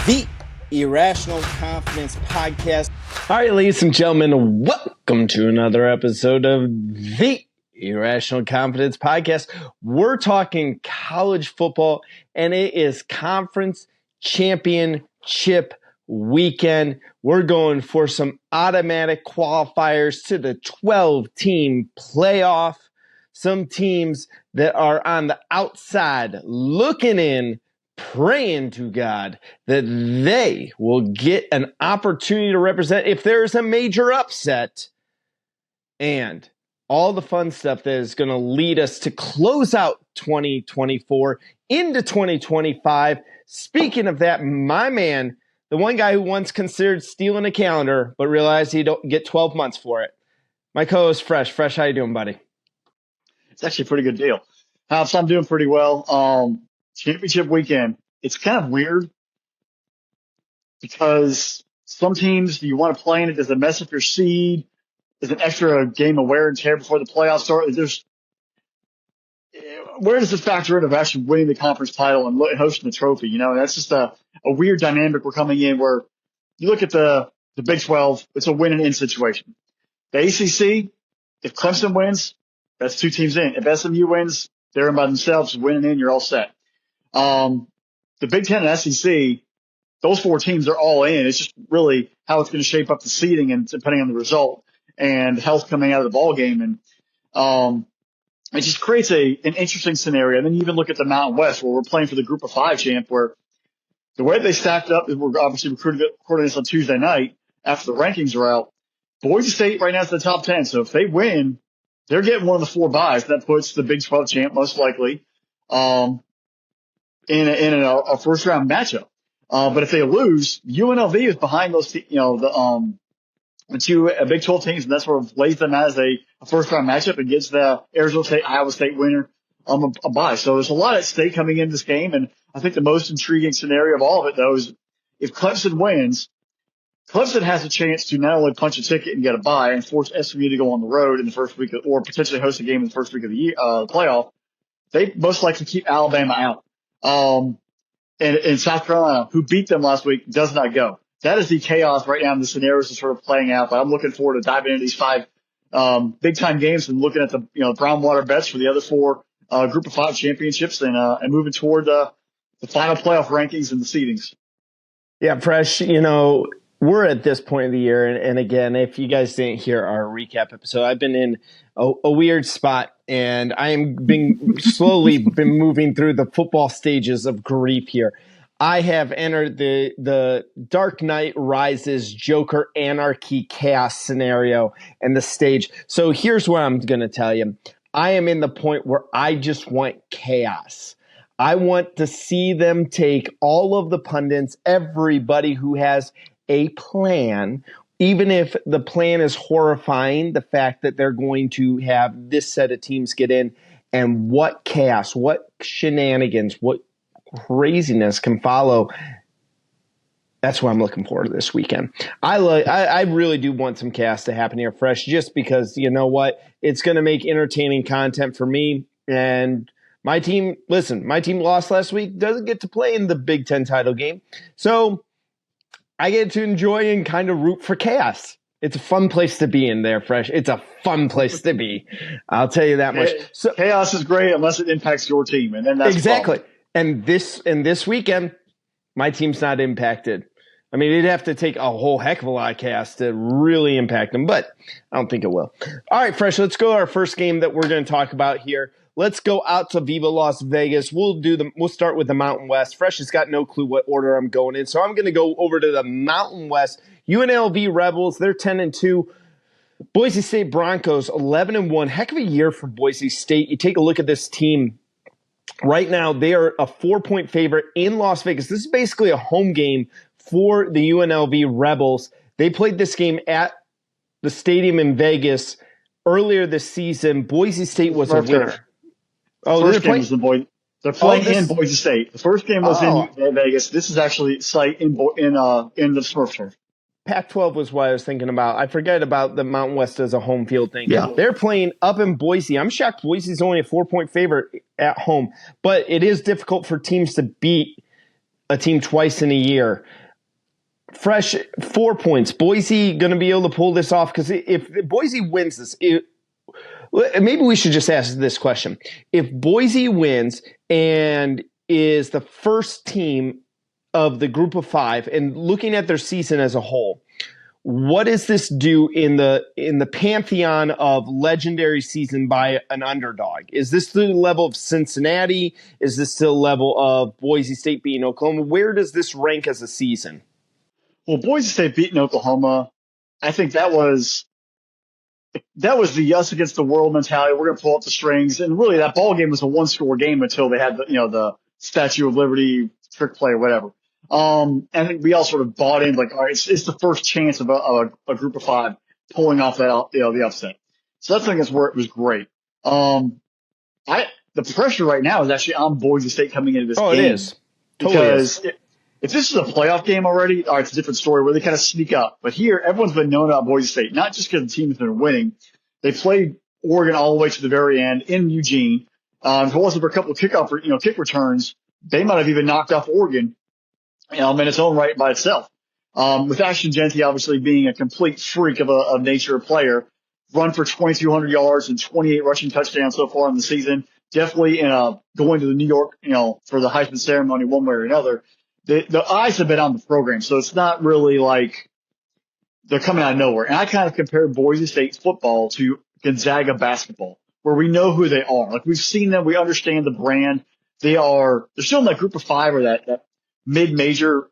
the Irrational Confidence Podcast. All right, ladies and gentlemen, welcome to another episode of the Irrational Confidence Podcast. We're talking college football, and it is conference championship weekend. We're going for some automatic qualifiers to the 12-team playoff. Some teams that are on the outside looking in, praying to God that they will get an opportunity to represent if there's a major upset, and all the fun stuff that is going to lead us to close out 2024 into 2025. Speaking of that, my man, the one guy who once considered stealing a calendar but realized he don't get 12 months for it, my co-host Fresh. Fresh, how you doing, buddy? It's actually a pretty good deal. Haps, I'm doing pretty well. Championship weekend, it's kind of weird because some teams you want to play in it, does it mess up your seed? Is an extra game of wear and tear before the playoffs start? Where does this factor in of actually winning the conference title and hosting the trophy? You know, that's just a weird dynamic we're coming in where you look at the Big 12, it's a win and in situation. The ACC, if Clemson wins, that's two teams in. If SMU wins, they're in by themselves. Winning in, you're all set. The Big 10 and SEC, those four teams are all in. It's just really how it's going to shape up the seeding and depending on the result and health coming out of the ball game. And it just creates an interesting scenario. And then you even look at the Mountain West where we're playing for the Group of Five champ, where the way they stacked up is we're obviously recording this on Tuesday night after the rankings are out. Boise State right now is in the top 10. So if they win, they're getting one of the four byes. That puts the Big 12 champ most likely in a first round matchup. But if they lose, UNLV is behind those, the two Big 12 teams, and that sort of lays them as a first round matchup and gives the Arizona State, Iowa State winner a bye. So there's a lot at stake coming into this game. And I think the most intriguing scenario of all of it, though, is if Clemson wins, Clemson has a chance to not only punch a ticket and get a bye and force SMU to go on the road in the first week or potentially host a game in the first week of the year, playoff. They most likely keep Alabama out. And South Carolina, who beat them last week, does not go. That is the chaos right now in the scenarios are sort of playing out. But I'm looking forward to diving into these five big time games and looking at the brown water bets for the other four Group of Five championships and moving toward the final playoff rankings and the seedings. Yeah, Fresh, we're at this point of the year, and again, if you guys didn't hear our recap episode, I've been in a weird spot, and I am slowly been moving through the football stages of grief here. I have entered the Dark Knight Rises Joker Anarchy Chaos scenario and the stage. So here's what I'm going to tell you. I am in the point where I just want chaos. I want to see them take all of the pundits, everybody who has a plan, even if the plan is horrifying, the fact that they're going to have this set of teams get in, and what chaos, what shenanigans, what craziness can follow. That's what I'm looking forward to this weekend. I really do want some chaos to happen here, Fresh, just because, you know what? It's going to make entertaining content for me. And my team lost last week, doesn't get to play in the Big Ten title game. So I get to enjoy and kind of root for chaos. It's a fun place to be in there, Fresh. It's a fun place to be. I'll tell you that much. So, chaos is great unless it impacts your team, and then that's exactly. And this weekend, my team's not impacted. I mean, it'd have to take a whole heck of a lot of chaos to really impact them, but I don't think it will. All right, Fresh, let's go to our first game that we're going to talk about here. Let's go out to Viva Las Vegas. We'll start with the Mountain West. Fresh has got no clue what order I'm going in, so I'm going to go over to the Mountain West. UNLV Rebels, they're 10-2. Boise State Broncos, 11-1. Heck of a year for Boise State. You take a look at this team. Right now, they are a 4-point favorite in Las Vegas. This is basically a home game for the UNLV Rebels. They played this game at the stadium in Vegas earlier this season. Boise State was a winner. They're playing in Boise State. The first game was in Vegas. This is actually site in the Smurf turf. Pac-12 was what I was thinking about. I forget about the Mountain West as a home field thing. Yeah. They're playing up in Boise. I'm shocked Boise's only a 4-point favorite at home, but it is difficult for teams to beat a team twice in a year. Fresh, 4 points. Boise going to be able to pull this off? Because if Boise wins this, maybe we should just ask this question. If Boise wins and is the first team of the group of 5 and looking at their season as a whole, what does this do in the pantheon of legendary season by an underdog? Is this the level of Cincinnati? Is this the level of Boise State beating Oklahoma? Where does this rank as a season? Well, Boise State beating Oklahoma, I think that was the us against the world mentality. We're going to pull up the strings, and really that ball game was a one-score game until they had the Statue of Liberty trick play or whatever. And I think we all sort of bought in, like, all right, it's the first chance of a group of 5 pulling off that, the upset. So that's, I think, that's where it was great. The pressure right now is actually on Boise State coming into this game. Oh, it is. Totally because is. if this is a playoff game already, all right, it's a different story where they kind of sneak up. But here, everyone's been known about Boise State, not just because the team has been winning. They played Oregon all the way to the very end in Eugene. If it wasn't for a couple of kick returns, they might have even knocked off Oregon, in its own right by itself. With Ashton Jeanty obviously being a complete freak of nature player, run for 2,200 yards and 28 rushing touchdowns so far in the season. Definitely going to the New York, for the Heisman ceremony one way or another. The eyes have been on the program, so it's not really like they're coming out of nowhere. And I kind of compare Boise State's football to Gonzaga basketball, where we know who they are. Like, we've seen them, we understand the brand. They're still in that group of 5 or that mid-major,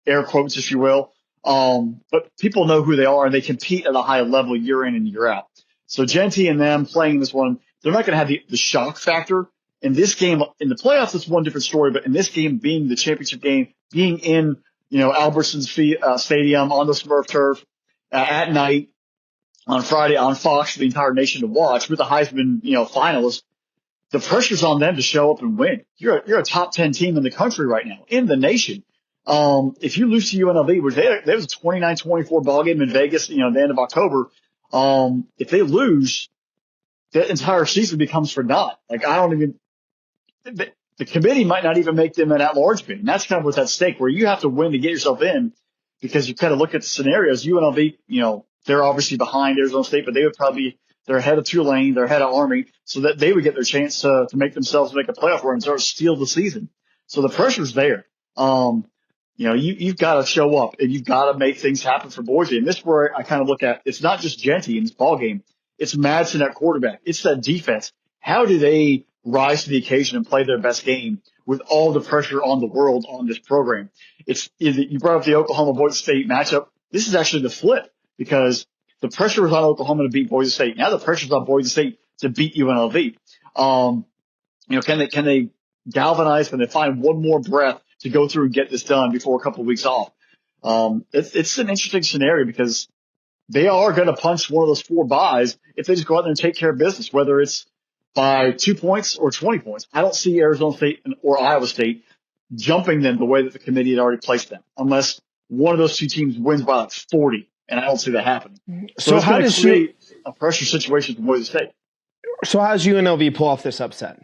air quotes, if you will. But people know who they are, and they compete at a high level year in and year out. So Jeanty and them playing this one, they're not going to have the shock factor. In this game, in the playoffs, it's one different story. But in this game, being the championship game, being in, Albertsons Stadium on the Smurf turf at night on Friday on Fox for the entire nation to watch with the Heisman, finalists, the pressure's on them to show up and win. You're a top 10 team in the country right now, in the nation. If you lose to UNLV, which there was a 29-24 ball game in Vegas, the end of October. If they lose, that entire season becomes for naught. Like, the committee might not even make them an at-large bid. And that's kind of what's at stake, where you have to win to get yourself in, because you kind of look at the scenarios. UNLV, they're obviously behind Arizona State, but they're ahead of Tulane, they're ahead of Army, so that they would get their chance to make themselves make a playoff run and start to steal the season. So the pressure's there. You've got to show up and you've got to make things happen for Boise. And this is where I kind of look at, it's not just Jeanty in this ball game. It's Madsen at quarterback. It's that defense. How do they rise to the occasion and play their best game with all the pressure on the world on this program? You brought up the Oklahoma-Boise State matchup. This is actually the flip, because the pressure was on Oklahoma to beat Boise State. Now the pressure's on Boise State to beat UNLV. Can they galvanize? Can they find one more breath to go through and get this done before a couple of weeks off? It's an interesting scenario, because they are going to punch one of those 4 buys if they just go out there and take care of business, whether it's by 2 points or 20 points. I don't see Arizona State or Iowa State jumping them the way that the committee had already placed them, unless one of those 2 teams wins by like 40, and I don't see that happening. So how does create a pressure situation for Boise State? So how does UNLV pull off this upset?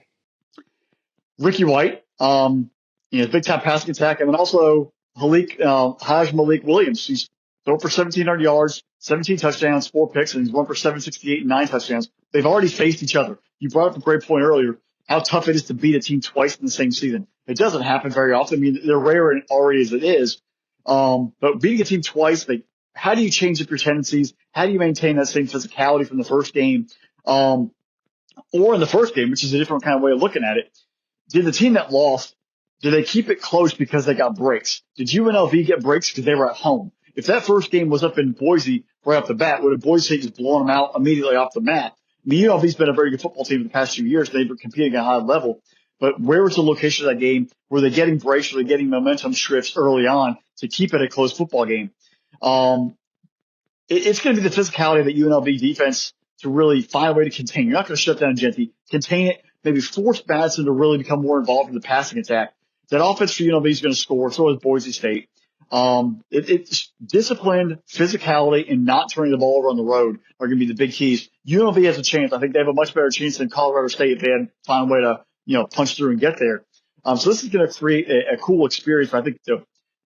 Ricky White, big time passing attack, and then also Haj Malik Williams. He's thrown for 1,700 yards, 17 touchdowns, 4 picks, and he's run for 768 and 9 touchdowns. They've already faced each other. You brought up a great point earlier, how tough it is to beat a team twice in the same season. It doesn't happen very often. I mean, they're rare already as it is. But beating a team twice, how do you change up your tendencies? How do you maintain that same physicality from the first game? Or in the first game, which is a different kind of way of looking at it. Did the team that lost, did they keep it close because they got breaks? Did UNLV get breaks because they were at home? If that first game was up in Boise right off the bat, would have Boise State just blown them out immediately off the mat? I mean, UNLV's been a very good football team in the past few years. They've been competing at a high level. But where was the location of that game? Were they getting breaks? Were they getting momentum shifts early on to keep it a close football game? It's going to be the physicality of the UNLV defense to really find a way to contain. You're not going to shut down Jeanty. Contain it. Maybe force Madsen to really become more involved in the passing attack. That offense for UNLV is going to score. So is Boise State. It's disciplined physicality and not turning the ball over on the road are going to be the big keys. UNLV has a chance. I think they have a much better chance than Colorado State if they had found a way to, punch through and get there. So this is going to create a cool experience. I think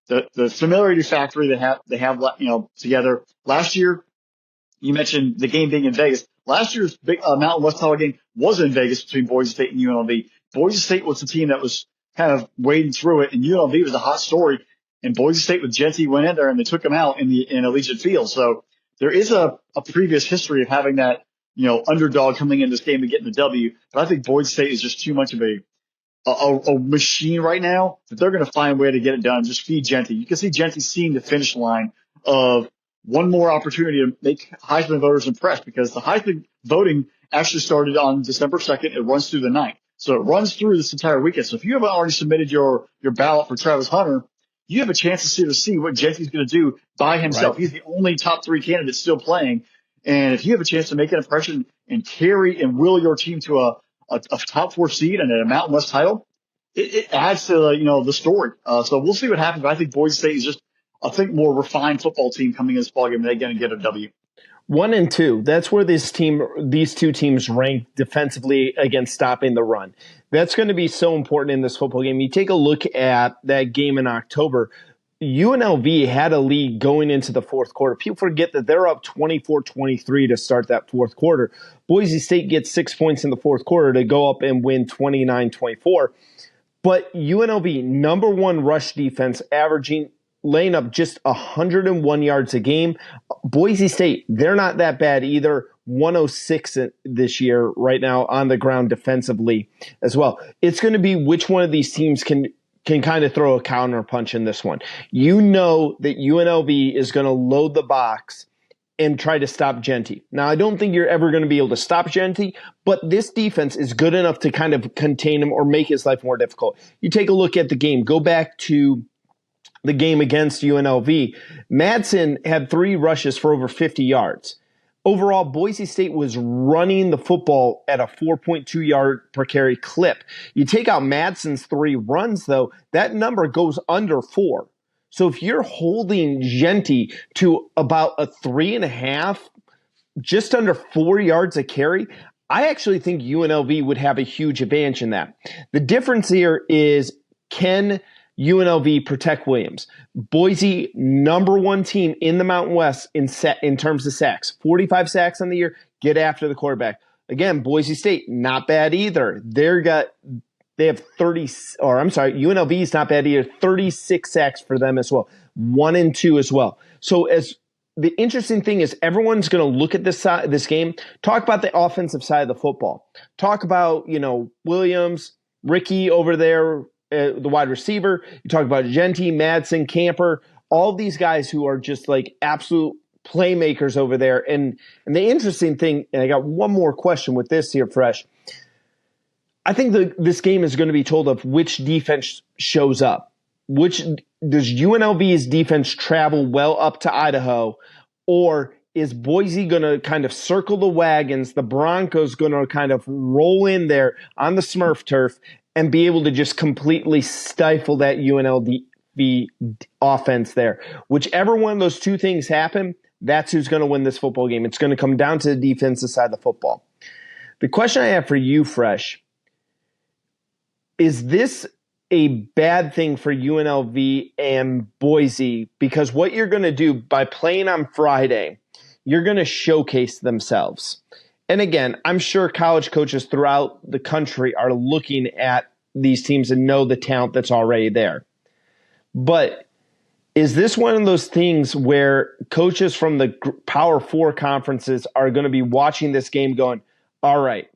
the familiarity factor they have together. Last year, you mentioned the game being in Vegas. Last year's big Mountain West title game was in Vegas between Boise State and UNLV. Boise State was the team that was kind of wading through it, and UNLV was a hot story. And Boise State with Genty went in there and they took them out in Allegiant Field. So there is a previous history of having that underdog coming in this game and getting the W. But I think Boise State is just too much of a machine right now that they're going to find a way to get it done. Just feed Genty. You can see Genty seeing the finish line of one more opportunity to make Heisman voters impressed, because the Heisman voting actually started on December 2nd. It runs through the 9th. So it runs through this entire weekend. So if you haven't already submitted your ballot for Travis Hunter, you have a chance to see what Genty's going to do by himself. Right. He's the only top 3 candidate still playing. And if you have a chance to make an impression and carry and will your team to a top 4 seed and a Mountain West title, it adds to the story. So we'll see what happens. But I think Boise State is just, I think, more refined football team coming in this ballgame, and they're going to get a W. 1 and 2. That's where these two teams rank defensively against stopping the run. That's going to be so important in this football game. You take a look at that game in October. UNLV had a lead going into the fourth quarter. People forget that they're up 24-23 to start that fourth quarter. Boise State gets 6 points in the fourth quarter to go up and win 29-24. But UNLV, number 1 rush defense, laying up just 101 yards a game. Boise State, they're not that bad either. 106 this year right now on the ground defensively as well. It's going to be which one of these teams can kind of throw a counter punch in this one. You know that UNLV is going to load the box and try to stop Genty. Now, I don't think you're ever going to be able to stop Genty, but this defense is good enough to kind of contain him or make his life more difficult. You take a look at the game. Go back to the game against UNLV. Madsen had 3 rushes for over 50 yards. Overall, Boise State was running the football at a 4.2 yard per carry clip. You take out Madsen's 3 runs, though, that number goes under 4. So if you're holding Genty to about a 3.5, just under 4 yards a carry, I actually think UNLV would have a huge advantage in that. The difference here is, can UNLV protect Williams? Boise, number 1 team in the Mountain West in terms of sacks. 45 sacks on the year. Get after the quarterback. Again, Boise State, not bad either. They have 30, or I'm sorry, UNLV is not bad either. 36 sacks for them as well. 1 and 2 as well. So as the interesting thing is, everyone's going to look at this game, talk about the offensive side of the football. Talk about, Williams, Ricky over there, the wide receiver. You talk about Genty, Madsen, Camper, all these guys who are just like absolute playmakers over there. And the interesting thing, and I got one more question with this here, Fresh. I think this game is going to be told of which defense shows up. Does UNLV's defense travel well up to Idaho, or is Boise going to kind of circle the wagons? The Broncos going to kind of roll in there on the Smurf turf and be able to just completely stifle that UNLV offense there. Whichever one of those 2 things happen, that's who's going to win this football game. It's going to come down to the defensive side of the football. The question I have for you, Fresh, is this a bad thing for UNLV and Boise? Because what you're going to do by playing on Friday, you're going to showcase themselves. And again, I'm sure college coaches throughout the country are looking at these teams and know the talent that's already there. But is this one of those things where coaches from the Power 4 conferences are going to be watching this game going, all right,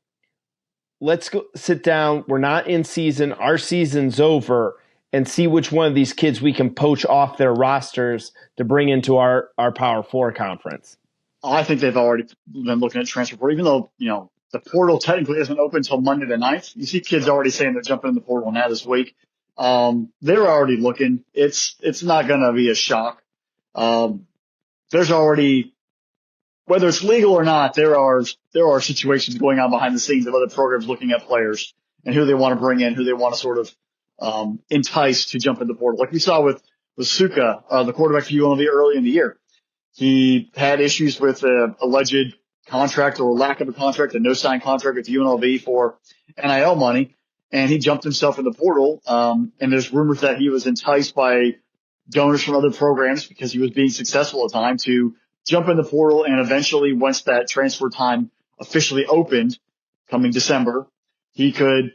let's go sit down. We're not in season. Our season's over, and see which one of these kids we can poach off their rosters to bring into our Power 4 conference? I think they've already been looking at transfer portal, even though, the portal technically isn't open until Monday the 9th. You see kids already saying they're jumping in the portal now this week. They're already looking. It's not going to be a shock. There's already, whether it's legal or not, there are situations going on behind the scenes of other programs looking at players and who they want to bring in, who they want to sort of entice to jump in the portal. Like we saw with Suka, the quarterback for UNLV early in the year. He had issues with an alleged contract or lack of a contract, a no-sign contract with UNLV for NIL money. and he jumped himself in the portal. And there's rumors that he was enticed by donors from other programs because he was being successful at the time to jump in the portal. And eventually, once that transfer time officially opened coming December, he could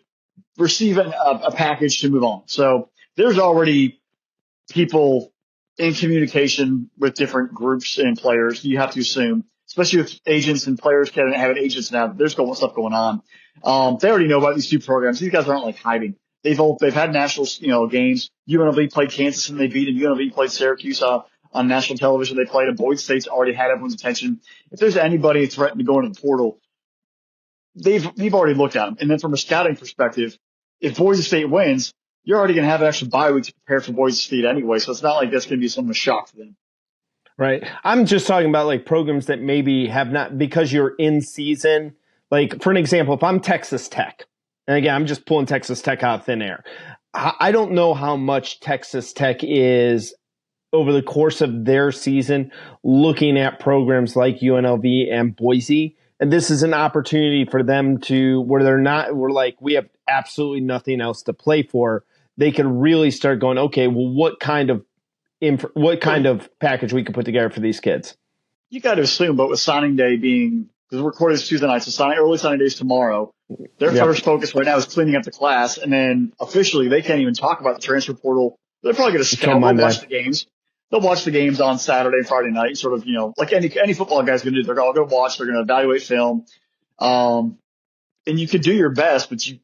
receive a package to move on. So there's already people in communication with different groups and players. You have to assume, especially with agents and players can't have agents now, there's stuff going on. They already know about these two programs. These guys aren't like hiding. They've had national, games. UNLV played Kansas and they beat them. UNLV played Syracuse on national television. They played them. Boise State's already had everyone's attention. If there's anybody threatened to go into the portal, they've already looked at them. And then from a scouting perspective, if Boise State wins, you're already going to have an extra bye week to prepare for Boise State anyway. So it's not like that's going to be some shock for them. Right. I'm just talking about like programs that maybe have not, because you're in season. Like, for an example, if I'm Texas Tech, and again, I'm just pulling Texas Tech out of thin air. I don't know how much Texas Tech is over the course of their season looking at programs like UNLV and Boise. And this is an opportunity for them to, we're like, we have absolutely nothing else to play for. They can really start going, okay, well, what kind of package we can put together for these kids? You got to assume, but with signing day being, because we're recording this Tuesday night, so early signing day is tomorrow. Their first focus right now is cleaning up the class, and then officially they can't even talk about the transfer portal. They're probably going to scout. They'll watch the games. They'll watch the games on Saturday and Friday night, sort of, like any football guy's going to do. They're all going to watch. They're going to evaluate film. And you could do your best, but you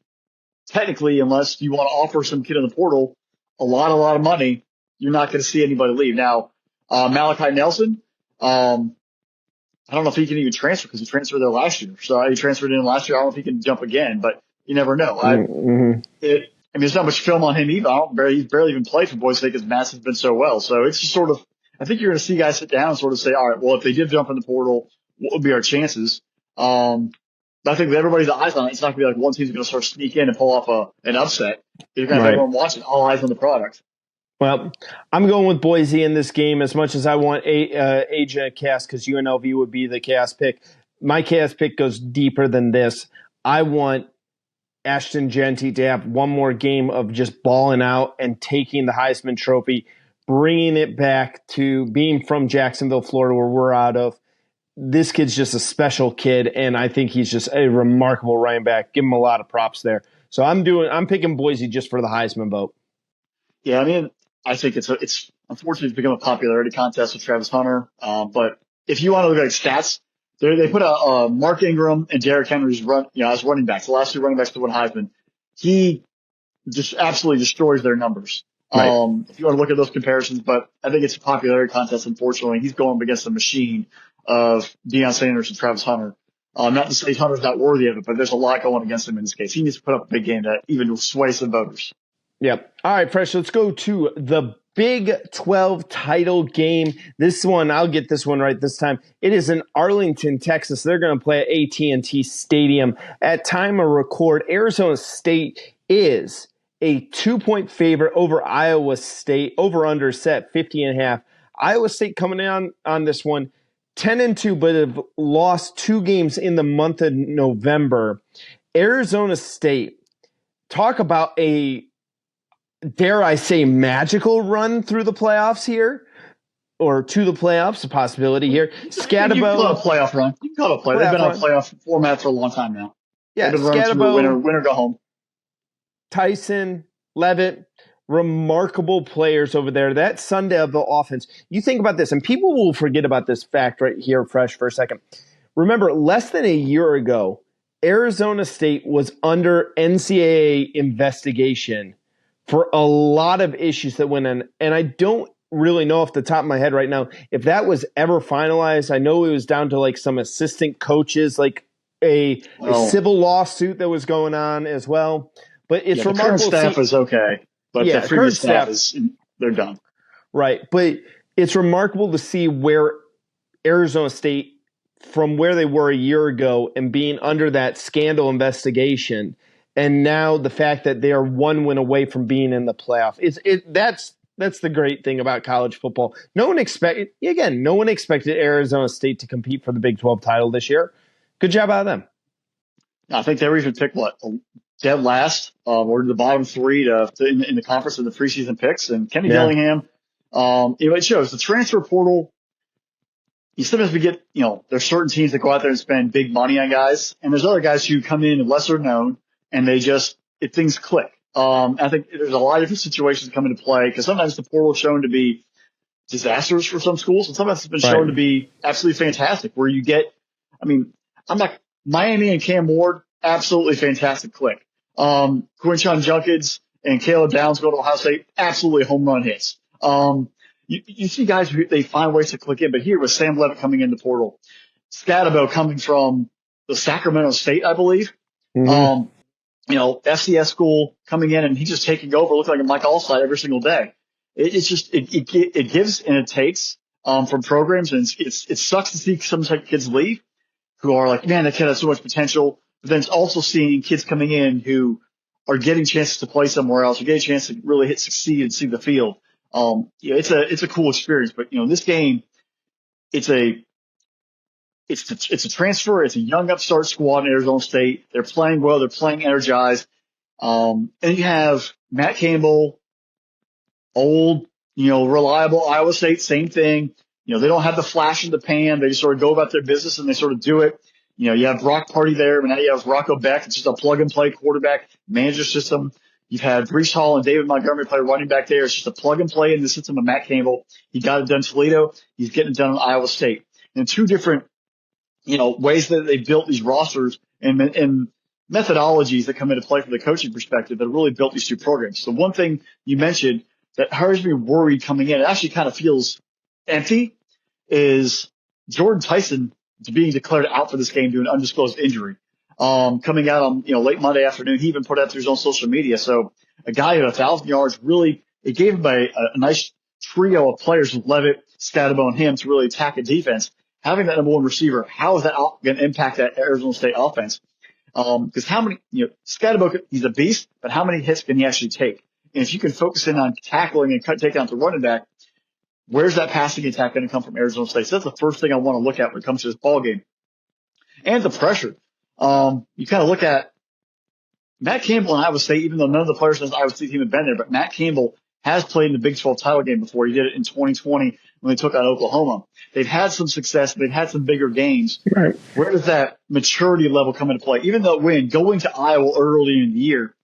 technically, unless you want to offer some kid in the portal a lot of money, you're not going to see anybody leave. Now, Malachi Nelson, I don't know if he can even transfer because he transferred there last year. So he transferred in last year. I don't know if he can jump again, but you never know. There's not much film on him either. He's barely even played for Boise State because Matt's has been so well. So it's just sort of, I think you're going to see guys sit down and sort of say, all right, well, if they did jump in the portal, what would be our chances? But I think with everybody's eyes on it, it's not going to be like one team's going to sort of sneak in and pull off an upset. You're going to have everyone watching, all eyes on the product. Well, I'm going with Boise in this game as much as I want AJ Cass because UNLV would be the Cass pick. My Cass pick goes deeper than this. I want Ashton Genty to have one more game of just balling out and taking the Heisman Trophy, bringing it back to being from Jacksonville, Florida, where we're out of. This kid's just a special kid, and I think he's just a remarkable running back. Give him a lot of props there. So I'm picking Boise just for the Heisman vote. Yeah, I think it's unfortunately it's become a popularity contest with Travis Hunter. But if you want to look at stats, they put a Mark Ingram and Derrick Henry's as running backs. The last two running backs to win Heisman. He just absolutely destroys their numbers. Right. If you want to look at those comparisons, but I think it's a popularity contest. Unfortunately, he's going up against the machine of Deion Sanders and Travis Hunter. Not to say Hunter's not worthy of it, but there's a lot going against him in this case. He needs to put up a big game to even sway some voters. Yep. All right, Fresh, let's go to the Big 12 title game. This one, I'll get this one right this time. It is in Arlington, Texas. They're going to play at AT&T Stadium. At time of record, Arizona State is a 2-point favorite over Iowa State. Over-under set 50.5. Iowa State coming in on this one 10-2, but have lost 2 games in the month of November. Arizona State, talk about a, dare I say, magical run through the playoffs here, or to the playoffs, a possibility here. Scatabo, you can call it a playoff run. You can call it a playoff. They've been on a playoff format for a long time now. Yeah, Scatabo, winner go home. Tyson, Levitt, remarkable players over there. That Sun Devil offense. You think about this, and people will forget about this fact right here, Fresh, for a second. Remember, less than a year ago, Arizona State was under NCAA investigation for a lot of issues that went on. And I don't really know off the top of my head right now if that was ever finalized. I know it was down to like some assistant coaches, like a civil lawsuit that was going on as well. But it's remarkable. The current staff is okay, but the previous staff they're done. Right. But it's remarkable to see where Arizona State, from where they were a year ago and being under that scandal investigation, and now the fact that they are 1 win away from being in the playoff. That's the great thing about college football. No one expected Arizona State to compete for the Big 12 title this year. Good job out of them. I think they were even picked, dead last. We're in the bottom three in the conference in the preseason picks. And Kenny Yeah. Dillingham, it shows the transfer portal. You sometimes get, there's certain teams that go out there and spend big money on guys, and there's other guys who come in lesser known, and if things click. I think there's a lot of different situations come into play because sometimes the portal is shown to be disasters for some schools, and sometimes it's been shown to be absolutely fantastic. Where you get, Miami and Cam Ward, absolutely fantastic click. Quinshon Junkins and Caleb Downs go to Ohio State, absolutely home run hits. You see guys who they find ways to click in, but here with Sam Levitt coming in the portal, Scatabo coming from the Sacramento State, I believe. Mm-hmm. FCS school coming in and he's just taking over, looking like a Mike Allside every single day. It gives and it takes, from programs, and it sucks to see some type of kids leave who are like, man, that kid has so much potential. But then it's also seeing kids coming in who are getting chances to play somewhere else, or get a chance to really succeed and see the field. It's a cool experience, but this game, it's a transfer. It's a young upstart squad in Arizona State. They're playing well. They're playing energized. And you have Matt Campbell, old, reliable Iowa State, same thing. They don't have the flash in the pan. They just sort of go about their business and they sort of do it. You have Brock Purdy there, but now you have Rocco Beck. It's just a plug and play quarterback manager system. You've had Breece Hall and David Montgomery play running back there. It's just a plug and play in the system of Matt Campbell. He got it done in Toledo. He's getting it done in Iowa State. And two different, ways that they built these rosters and methodologies that come into play from the coaching perspective that really built these two programs. So one thing you mentioned that has me worried coming in, it actually kind of feels empty, is Jordan Tyson being declared out for this game due to an undisclosed injury. Coming out on, late Monday afternoon, he even put out through his own social media. So a guy at 1,000 yards it gave him a nice trio of players with Levitt, Scatabo, and him to really attack a defense. Having that number one receiver, how is that going to impact that Arizona State offense? Because how many, Scatabo, he's a beast, but how many hits can he actually take? And if you can focus in on tackling and take down the running back, where's that passing attack going to come from Arizona State? So that's the first thing I want to look at when it comes to this ball game. And the pressure. You kind of look at Matt Campbell and Iowa State, even though none of the players in the Iowa State team have been there, but Matt Campbell has played in the Big 12 title game before. He did it in 2020 when they took out Oklahoma. They've had some success. They've had some bigger games. Right. Where does that maturity level come into play? Even though going to Iowa early in the year,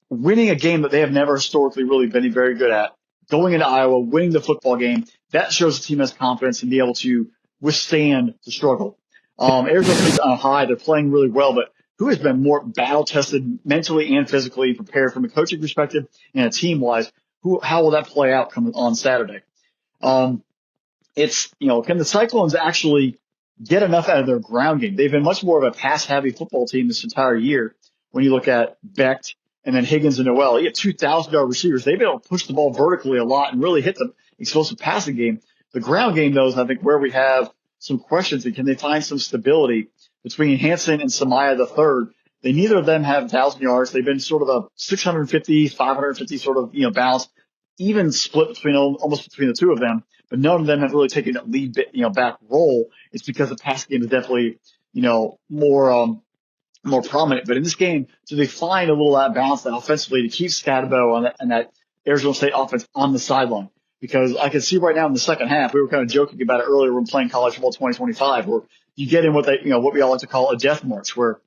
winning a game that they have never historically really been very good at, going into Iowa, winning the football game, that shows the team has confidence and be able to withstand the struggle. Arizona State's on a high. They're playing really well, but who has been more battle tested mentally and physically prepared from a coaching perspective and a team wise? How will that play out on Saturday? Can the Cyclones actually get enough out of their ground game? They've been much more of a pass heavy football team this entire year. When you look at Becht and then Higgins and Noel, you have 2,000-yard receivers. They've been able to push the ball vertically a lot and really hit the explosive passing game. The ground game, though, is I think where we have some questions. And can they find some stability between Hansen and Samaya III? Neither of them have 1,000 yards. They've been sort of a 650, 550 sort of, balance, even split almost between the two of them. But none of them have really taken a lead, back role. It's because the passing game is definitely, more prominent. But in this game, do they find a little out of balance offensively to keep Scatabo and that Arizona State offense on the sideline? Because I can see right now in the second half, we were kind of joking about it earlier when playing college football 2025, where you get in what we all like to call a death march, where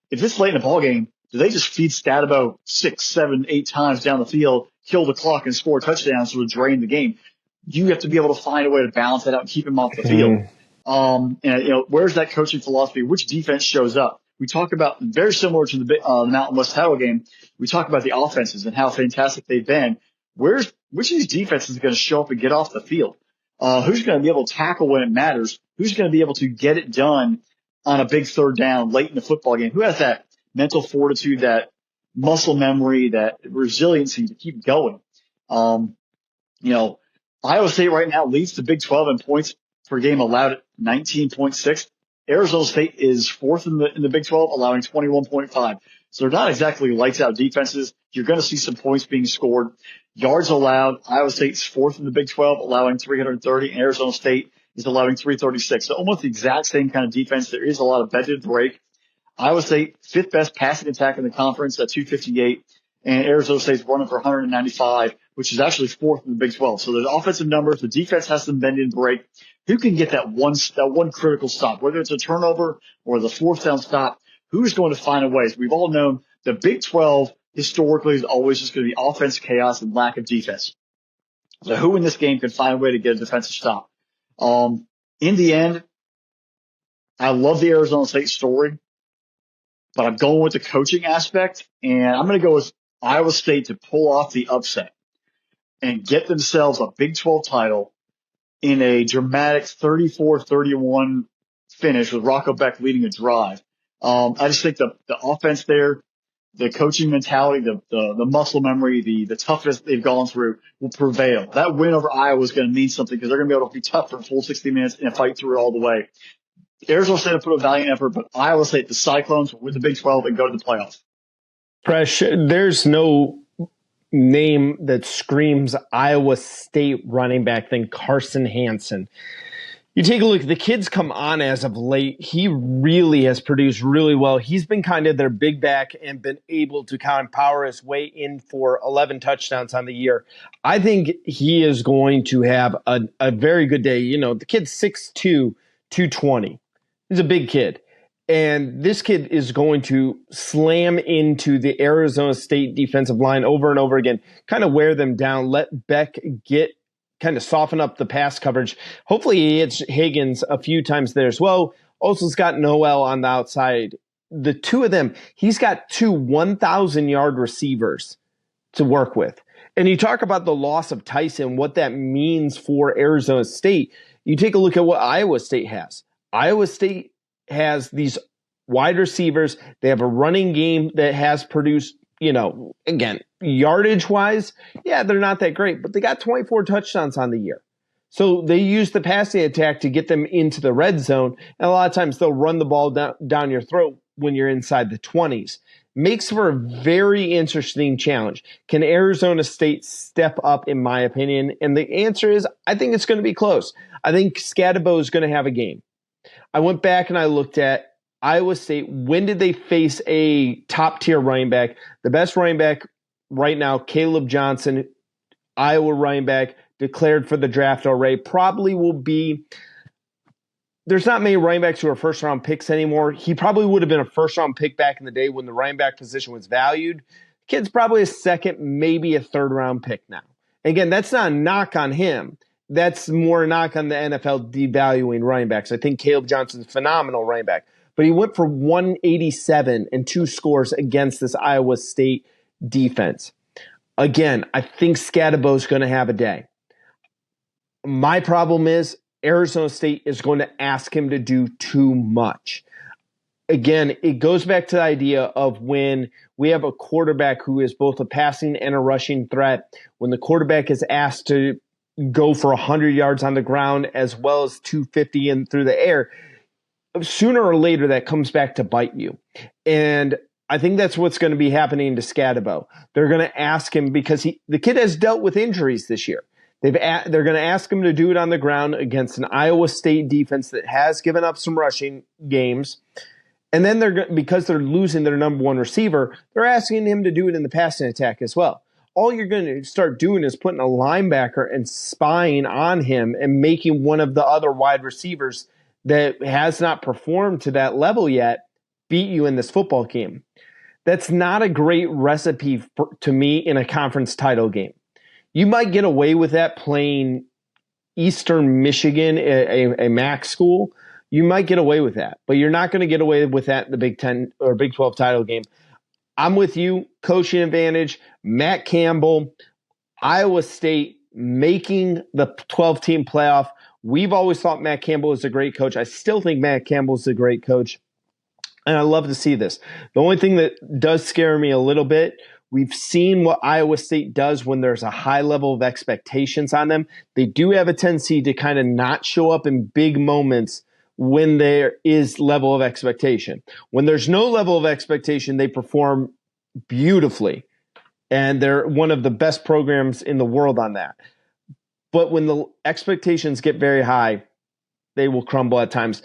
if it's late in the ball game, do they just feed Scatabo 6, 7, 8 times down the field, kill the clock, and score touchdowns to drain the game? You have to be able to find a way to balance that out and keep him off the field. Where's that coaching philosophy? Which defense shows up? We talk about, very similar to the Mountain West title game, we talk about the offenses and how fantastic they've been. Which of these defenses is going to show up and get off the field? Who's going to be able to tackle when it matters? Who's going to be able to get it done on a big third down late in the football game? Who has that mental fortitude, that muscle memory, that resiliency to keep going? Iowa State right now leads the Big 12 in points per game allowed at 19.6. Arizona State is fourth in the Big 12, allowing 21.5. So they're not exactly lights out defenses. You're going to see some points being scored. Yards allowed, Iowa State's fourth in the Big 12, allowing 330, and Arizona State is allowing 336. So almost the exact same kind of defense. There is a lot of bend and break. Iowa State, fifth best passing attack in the conference at 258, and Arizona State's running for 195, which is actually fourth in the Big 12. So the offensive numbers, the defense has to bend and break. Who can get that one critical stop, whether it's a turnover or the fourth down stop? Who's going to find a way? We've all known the Big 12 historically is always just going to be offense chaos and lack of defense. So who in this game can find a way to get a defensive stop? In the end, I love the Arizona State story, but I'm going with the coaching aspect, and I'm going to go with Iowa State to pull off the upset and get themselves a Big 12 title in a dramatic 34-31 finish with Rocco Beck leading a drive. I just think the offense there, the coaching mentality, the muscle memory, the toughness they've gone through will prevail. That win over Iowa is going to mean something because they're going to be able to be tough for a full 60 minutes and fight through it all the way. Arizona State will put a valiant effort, but Iowa State, the Cyclones, with the Big 12 and go to the playoffs. Fresh, there's no name that screams Iowa State running back than Carson Hansen. You take a look, the kid's come on as of late. He really has produced really well. He's been kind of their big back and been able to kind of power his way in for 11 touchdowns on the year. I think he is going to have a very good day. You know, the kid's 6'2", 220. He's a big kid. And this kid is going to slam into the Arizona State defensive line over and over again, kind of wear them down, let Beck kind of soften up the pass coverage. Hopefully he hits Higgins a few times there as well. Also, it's got Noel on the outside. The two of them, he's got two 1,000-yard receivers to work with. And you talk about the loss of Tyson, what that means for Arizona State. You take a look at what Iowa State has. Iowa State has these wide receivers. They have a running game that has produced, you know, again, yardage-wise, yeah, they're not that great, but they got 24 touchdowns on the year. So they use the passing attack to get them into the red zone, and a lot of times they'll run the ball down your throat when you're inside the 20s. Makes for a very interesting challenge. Can Arizona State step up, in my opinion? And the answer is, I think it's going to be close. I think Scadabo is going to have a game. I went back and I looked at Iowa State. When did they face a top-tier running back? The best running back right now, Caleb Johnson, Iowa running back, declared for the draft already. Probably will be – there's not many running backs who are first-round picks anymore. He probably would have been a first-round pick back in the day when the running back position was valued. Kid's probably a second, maybe a third-round pick now. Again, that's not a knock on him. That's more a knock on the NFL devaluing running backs. I think Caleb Johnson's a phenomenal running back. But he went for 187 and 2 scores against this Iowa State defense. Again, I think Scadabo is going to have a day. My problem is Arizona State is going to ask him to do too much. Again, it goes back to the idea of when we have a quarterback who is both a passing and a rushing threat, when the quarterback is asked to go for 100 yards on the ground as well as 250 in through the air, sooner or later that comes back to bite you. And I think that's what's going to be happening to Scadabo. They're going to ask him because the kid has dealt with injuries this year. They're going to ask him to do it on the ground against an Iowa State defense that has given up some rushing games. And then because they're losing their number one receiver, they're asking him to do it in the passing attack as well. All you're going to start doing is putting a linebacker and spying on him and making one of the other wide receivers that has not performed to that level yet beat you in this football game. That's not a great recipe to me in a conference title game. You might get away with that playing Eastern Michigan, a MAC school. You might get away with that, but you're not going to get away with that in the Big 10 or Big 12 title game. I'm with you. Coaching advantage, Matt Campbell, Iowa State making the 12-team playoff. We've always thought Matt Campbell is a great coach. I still think Matt Campbell is a great coach, and I love to see this. The only thing that does scare me a little bit, we've seen what Iowa State does when there's a high level of expectations on them. They do have a tendency to kind of not show up in big moments when there is level of expectation. When there's no level of expectation, they perform beautifully. And they're one of the best programs in the world on that. But when the expectations get very high, they will crumble at times.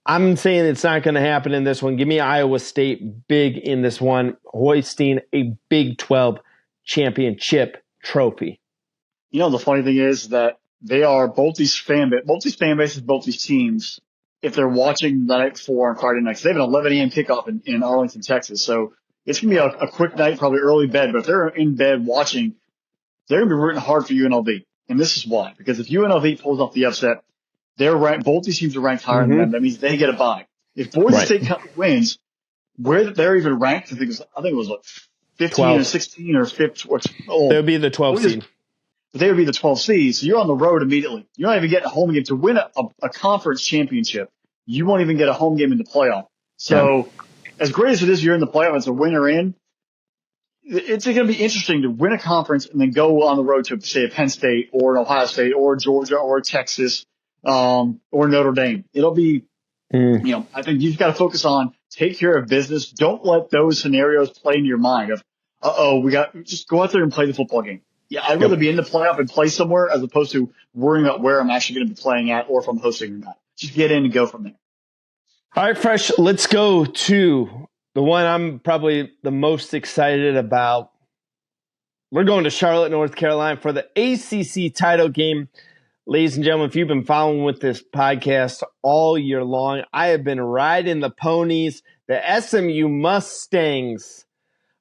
I'm saying it's not going to happen in this one. Give me Iowa State big in this one, hoisting a Big 12 championship trophy. You know, the funny thing is that they are both these fan bases, both these teams, if they're watching the night before on Friday night, 'cause they have an 11 a.m. kickoff in Arlington, Texas. So it's going to be a quick night, probably early bed. But if they're in bed watching, they're going to be rooting hard for UNLV. And this is why. Because if UNLV pulls off the upset, they're ranked, both these teams are ranked higher than them. That means they get a bye. If Boise State wins, where they're even ranked, I think it was like 15 12. or 16 or 15. They'll be the 12th seed. But they would be the 12th seed, so you're on the road immediately. You're not even getting a home game to win a conference championship. You won't even get a home game in the playoff. So as great as it is, you're in the playoff as a winner in. It's going to be interesting to win a conference and then go on the road to, say, a Penn State or an Ohio State or Georgia or Texas or Notre Dame. It'll be, I think you've got to focus on take care of business. Don't let those scenarios play into your mind of, just go out there and play the football game. Yeah, I'd rather be in the playoff and play somewhere as opposed to worrying about where I'm actually going to be playing at or if I'm hosting or not. Just get in and go from there. All right, Fresh, let's go to the one I'm probably the most excited about. We're going to Charlotte, North Carolina for the ACC title game. Ladies and gentlemen, if you've been following with this podcast all year long, I have been riding the ponies. The SMU Mustangs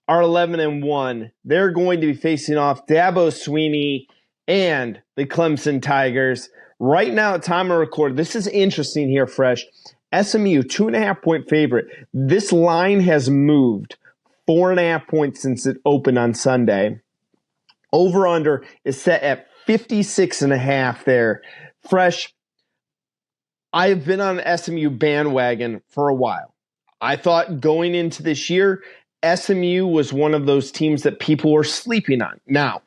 are 11-1. They're going to be facing off Dabo Swinney and the Clemson Tigers. Right now, at time of record, this is interesting here, Fresh. SMU, 2.5-point favorite. This line has moved 4.5 points since it opened on Sunday. Over-under is set at 56.5 there. Fresh, I've been on the SMU bandwagon for a while. I thought going into this year, SMU was one of those teams that people were sleeping on. Now,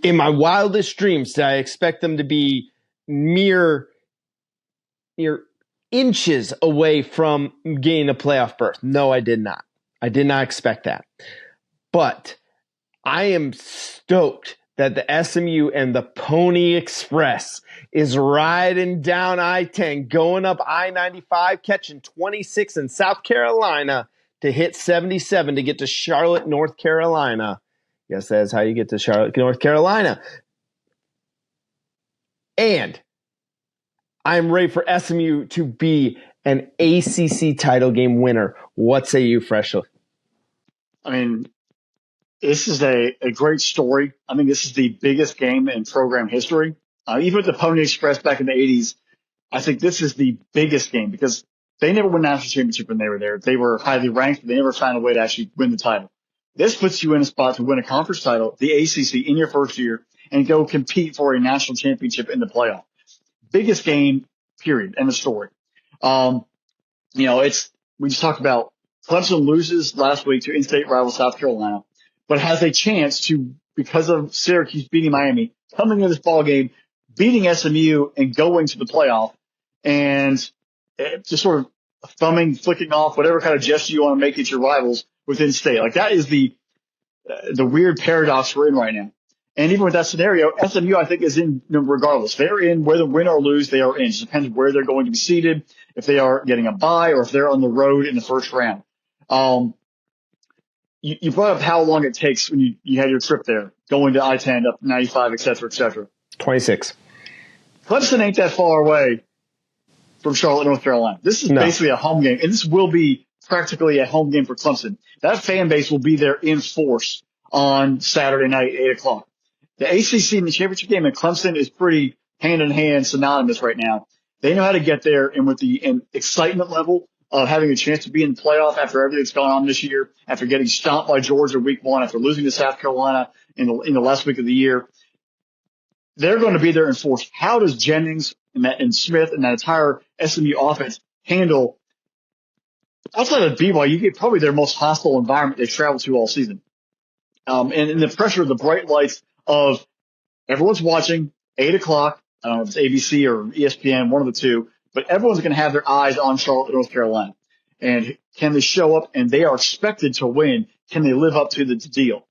in my wildest dreams, did I expect them to be mere inches away from getting a playoff berth? No, I did not. I did not expect that. But I am stoked that the SMU and the Pony Express is riding down I-10, going up I-95, catching 26 in South Carolina to hit 77 to get to Charlotte, North Carolina. Yes, that's how you get to Charlotte, North Carolina. And I'm ready for SMU to be an ACC title game winner. What say you, Freshly? I mean, this is a great story. I mean, this is the biggest game in program history. Even with the Pony Express back in the 80s, I think this is the biggest game because they never won national championship when they were there. They were highly ranked, but they never found a way to actually win the title. This puts you in a spot to win a conference title, the ACC, in your first year, and go compete for a national championship in the playoff. Biggest game, period, end of story. We just talked about Clemson loses last week to in-state rival South Carolina, but has a chance to, because of Syracuse beating Miami, coming into this ball game, beating SMU and going to the playoff, and just sort of flicking off whatever kind of gesture you want to make at your rivals within state. Like that is the weird paradox we're in right now. And even with that scenario, SMU, I think, is in regardless. They're in, whether win or lose, they are in. It just depends where they're going to be seated, if they are getting a bye or if they're on the road in the first round. You brought up how long it takes when you had your trip there, going to I-10, up 95, et cetera, et cetera. 26. Clemson ain't that far away from Charlotte, North Carolina. This is basically a home game, and this will be practically a home game for Clemson. That fan base will be there in force on Saturday night, 8 o'clock. The ACC and the championship game at Clemson is pretty hand-in-hand synonymous right now. They know how to get there, and with the excitement level of having a chance to be in the playoff after everything that's gone on this year, after getting stomped by Georgia week 1, after losing to South Carolina in the last week of the year, they're going to be there in force. How does Jennings and Smith and that entire SMU offense handle, outside of BYU, probably their most hostile environment they've traveled to all season? And the pressure of the bright lights of everyone's watching, 8 o'clock. I don't know if it's ABC or ESPN, one of the two, but everyone's going to have their eyes on Charlotte, North Carolina. And can they show up? And they are expected to win. Can they live up to the deal?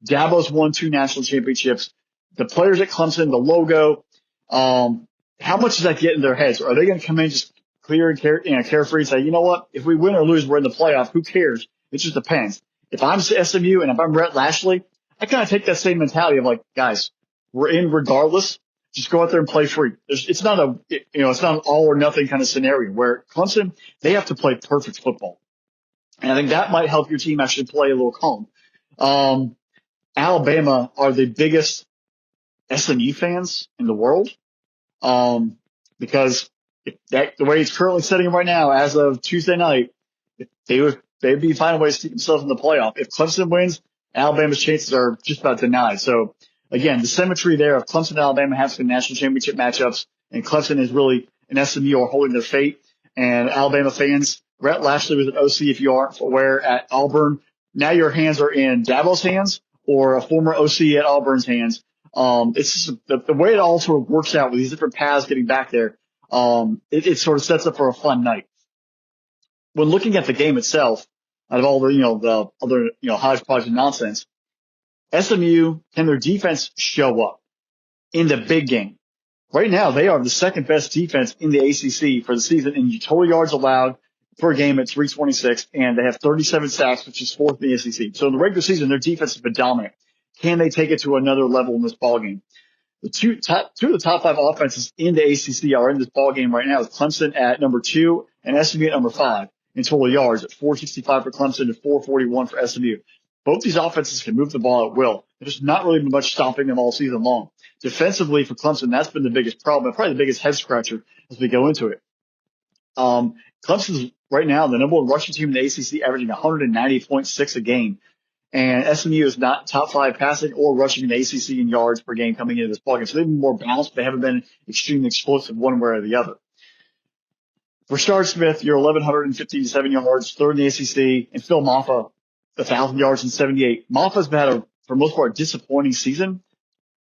Dabo's won 2 national championships. The players at Clemson, the logo, how much does that get in their heads? Are they going to come in just clear and carefree and say, you know what? If we win or lose, we're in the playoff. Who cares? It just depends. If I'm SMU and if I'm Rhett Lashley, I kind of take that same mentality of like, guys, we're in regardless. Just go out there and play free. It's not it's not an all or nothing kind of scenario where Clemson, they have to play perfect football. And I think that might help your team actually play a little calm. Alabama are the biggest SMU fans in the world. Because the way it's currently sitting right now, as of Tuesday night, they'd be finding ways to keep themselves in the playoff. If Clemson wins, Alabama's chances are just about denied. So again, the symmetry there of Clemson and Alabama having some national championship matchups, and Clemson is really an SMU are holding their fate. And Alabama fans, Rhett Lashley was an OC, if you aren't aware, at Auburn. Now your hands are in Dabo's hands or a former OC at Auburn's hands. It's just the way it all sort of works out with these different paths getting back there. It sort of sets up for a fun night. When looking at the game itself, out of all the other, hodgepodge of nonsense, SMU, can their defense show up in the big game? Right now, they are the second best defense in the ACC for the season in total yards allowed per game at 326, and they have 37 sacks, which is fourth in the ACC. So in the regular season, their defense has been dominant. Can they take it to another level in this ballgame? The two of the top five offenses in the ACC are in this ballgame right now, with Clemson at number 2 and SMU at number 5 in total yards at 465 for Clemson and 441 for SMU. Both these offenses can move the ball at will. There's not really been much stopping them all season long. Defensively for Clemson, that's been the biggest problem, and probably the biggest head scratcher as we go into it. Clemson's right now the number one rushing team in the ACC, averaging 190.6 a game. And SMU is not top 5 passing or rushing in the ACC in yards per game coming into this ballgame. So they've been more balanced, but they haven't been extremely explosive one way or the other. Rashard Smith, you're 1,157 yards, third in the ACC, and Phil Maffa, 1,000 yards and 78. Maffa's had for the most part, disappointing season,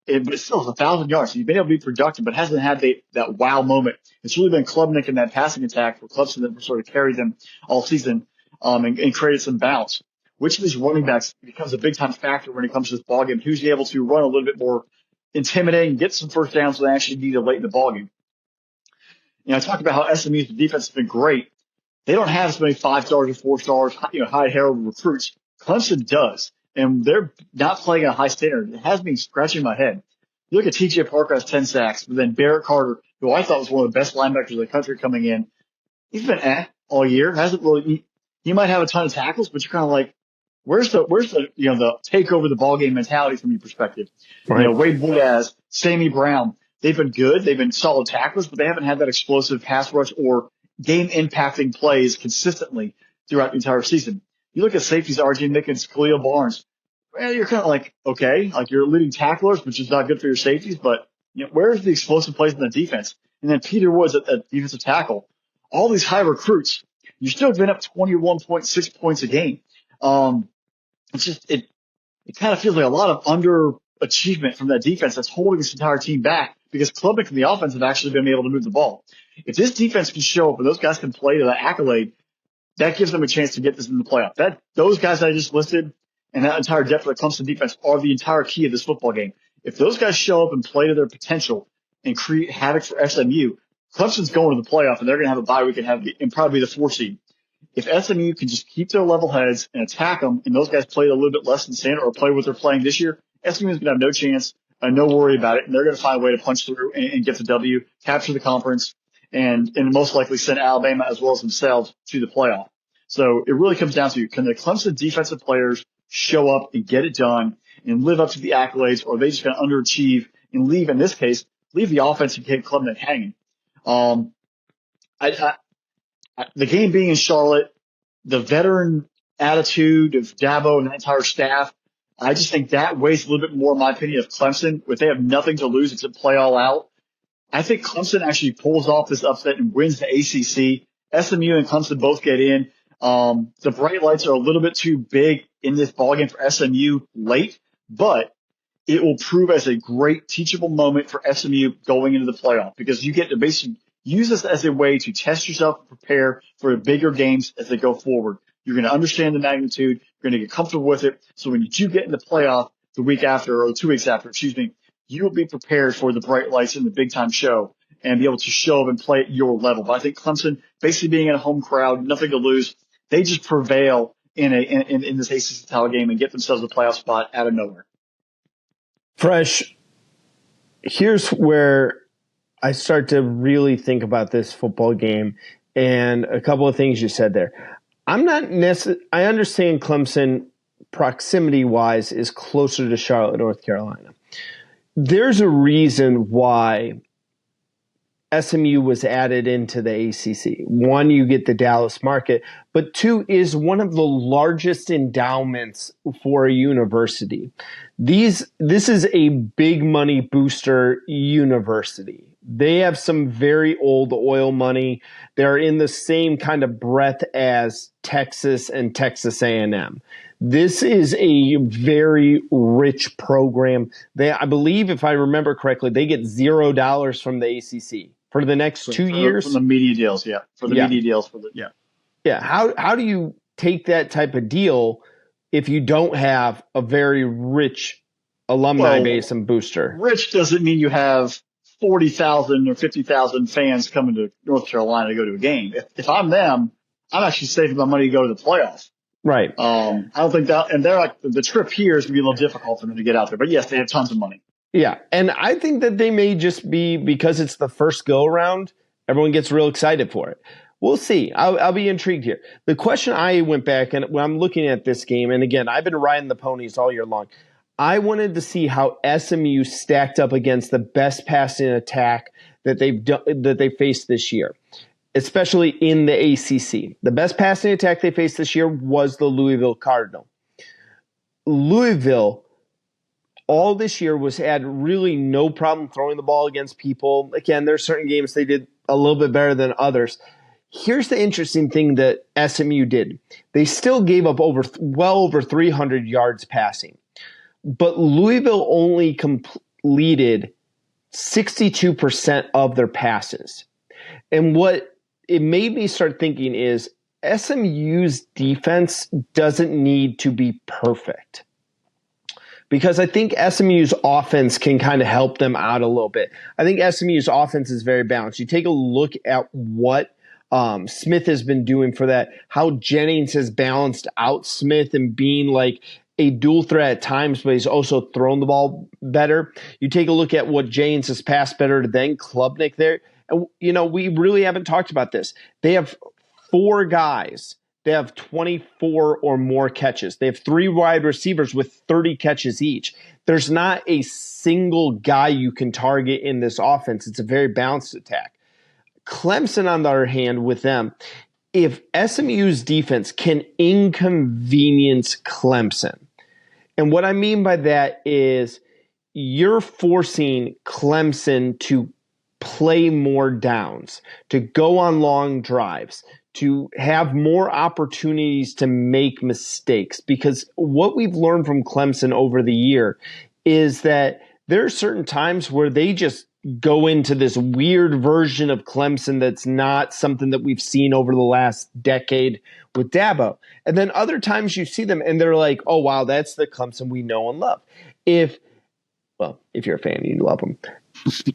but it's still 1,000 yards. So he's been able to be productive, but hasn't had that wow moment. It's really been Klubnik in that passing attack for Clemson that sort of carried them all season and created some bounce. Which of these running backs becomes a big-time factor when it comes to this ballgame? Who's able to run a little bit more intimidating, get some first downs when they actually need it late in the ballgame? I talked about how SMU's defense has been great. They don't have as many 5-stars or 4-stars, high heralded recruits. Clemson does, and they're not playing at a high standard. It has me scratching my head. You look at T.J. Parker has 10 sacks, but then Barrett Carter, who I thought was one of the best linebackers in the country coming in, he's been all year. Hasn't really. He might have a ton of tackles, but you're kind of like, where's the take over the ballgame mentality from your perspective? Right. Wade Boyaz, Sammy Brown, they've been good. They've been solid tacklers, but they haven't had that explosive pass rush or game impacting plays consistently throughout the entire season. You look at safeties, RJ Mickens, Khalil Barnes. Well, you're kind of like, okay, like you're leading tacklers, which is not good for your safeties, but where's the explosive plays in the defense? And then Peter Woods at defensive tackle. All these high recruits. You're still giving up 21.6 points a game. It's just, it kind of feels like a lot of underachievement from that defense that's holding this entire team back because Klubnik and the offense have actually been able to move the ball. If this defense can show up and those guys can play to that accolade, that gives them a chance to get this in the playoff. Those guys that I just listed and that entire depth of the Clemson defense are the entire key of this football game. If those guys show up and play to their potential and create havoc for SMU, Clemson's going to the playoff and they're going to have a bye week and probably be the 4 seed. If SMU can just keep their level heads and attack them, and those guys play a little bit less than standard or play what they're playing this year, SMU is going to have no chance, no worry about it, and they're going to find a way to punch through and get the W, capture the conference, and most likely send Alabama as well as themselves to the playoff. So it really comes down to, can the Clemson defensive players show up and get it done and live up to the accolades, or are they just going to underachieve and leave, in this case, leave the offense and keep Klubnik hanging? The game being in Charlotte, the veteran attitude of Dabo and the entire staff, I just think that weighs a little bit more, in my opinion, of Clemson. If they have nothing to lose except play all out, I think Clemson actually pulls off this upset and wins the ACC. SMU and Clemson both get in. The bright lights are a little bit too big in this ballgame for SMU late, but it will prove as a great teachable moment for SMU going into the playoff because you get to basically use this as a way to test yourself and prepare for bigger games as they go forward. You're going to understand the magnitude. You're going to get comfortable with it. So when you do get in the playoff the week after or 2 weeks after, you will be prepared for the bright lights and the big time show and be able to show up and play at your level. But I think Clemson, basically being in a home crowd, nothing to lose, they just prevail in this ACC title game and get themselves a playoff spot out of nowhere. Fresh, here's where I start to really think about this football game and a couple of things you said there. I understand Clemson proximity-wise is closer to Charlotte, North Carolina. There's a reason why SMU was added into the ACC. One, you get the Dallas market, but two, is one of the largest endowments for a university. This is a big money booster university. They have some very old oil money. They're in the same kind of breadth as Texas and Texas A&M. This is a very rich program. I believe, if I remember correctly, they get $0 from the ACC for the next 2 years. From the media deals, yeah. Media deals, Yeah. How do you take that type of deal if you don't have a very rich alumni base and booster? Rich doesn't mean you have 40,000 or 50,000 fans coming to North Carolina to go to a game. If I'm them, I'm actually saving my money to go to the playoffs. Right. I don't think that, and they're like, the trip here is going to be a little difficult for them to get out there. But yes, they have tons of money. Yeah. And I think that they may just be, because it's the first go around, everyone gets real excited for it. We'll see. I'll be intrigued here. The question I went back, and when I'm looking at this game, and again, I've been riding the ponies all year long. I wanted to see how SMU stacked up against the best passing attack that they faced this year, especially in the ACC. The best passing attack they faced this year was the Louisville Cardinal. Louisville, all this year, had really no problem throwing the ball against people. Again, there are certain games they did a little bit better than others. Here's the interesting thing that SMU did. They still gave up well over 300 yards passing. But Louisville only completed 62% of their passes. And what it made me start thinking is SMU's defense doesn't need to be perfect. Because I think SMU's offense can kind of help them out a little bit. I think SMU's offense is very balanced. You take a look at what Smith has been doing for that, how Jennings has balanced out Smith and being like a dual threat at times, but he's also thrown the ball better. You take a look at what Jennings has passed better than Klubnik there. And, we really haven't talked about this. They have 4 guys. They have 24 or more catches. They have 3 wide receivers with 30 catches each. There's not a single guy you can target in this offense. It's a very balanced attack. Clemson, on the other hand, with them, if SMU's defense can inconvenience Clemson, and what I mean by that is you're forcing Clemson to play more downs, to go on long drives, to have more opportunities to make mistakes. Because what we've learned from Clemson over the year is that there are certain times where they just go into this weird version of Clemson that's not something that we've seen over the last decade with Dabo. And then other times you see them and they're like, oh, wow, that's the Clemson we know and love. If you're a fan, you love them.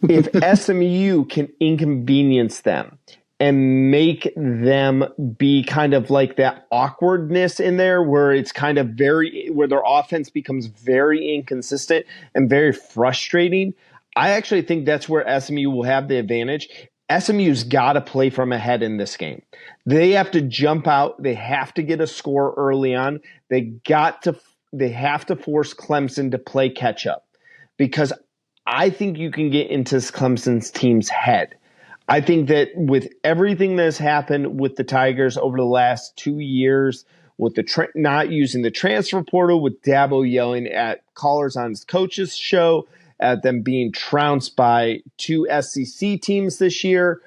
If SMU can inconvenience them and make them be kind of like that awkwardness in there where it's kind of where their offense becomes very inconsistent and very frustrating, I actually think that's where SMU will have the advantage. SMU's got to play from ahead in this game. They have to jump out. They have to get a score early on. They have to force Clemson to play catch up, because I think you can get into Clemson's team's head. I think that with everything that's happened with the Tigers over the last 2 years, with the not using the transfer portal, with Dabo yelling at callers on his coach's show, at them being trounced by 2 SEC teams this year,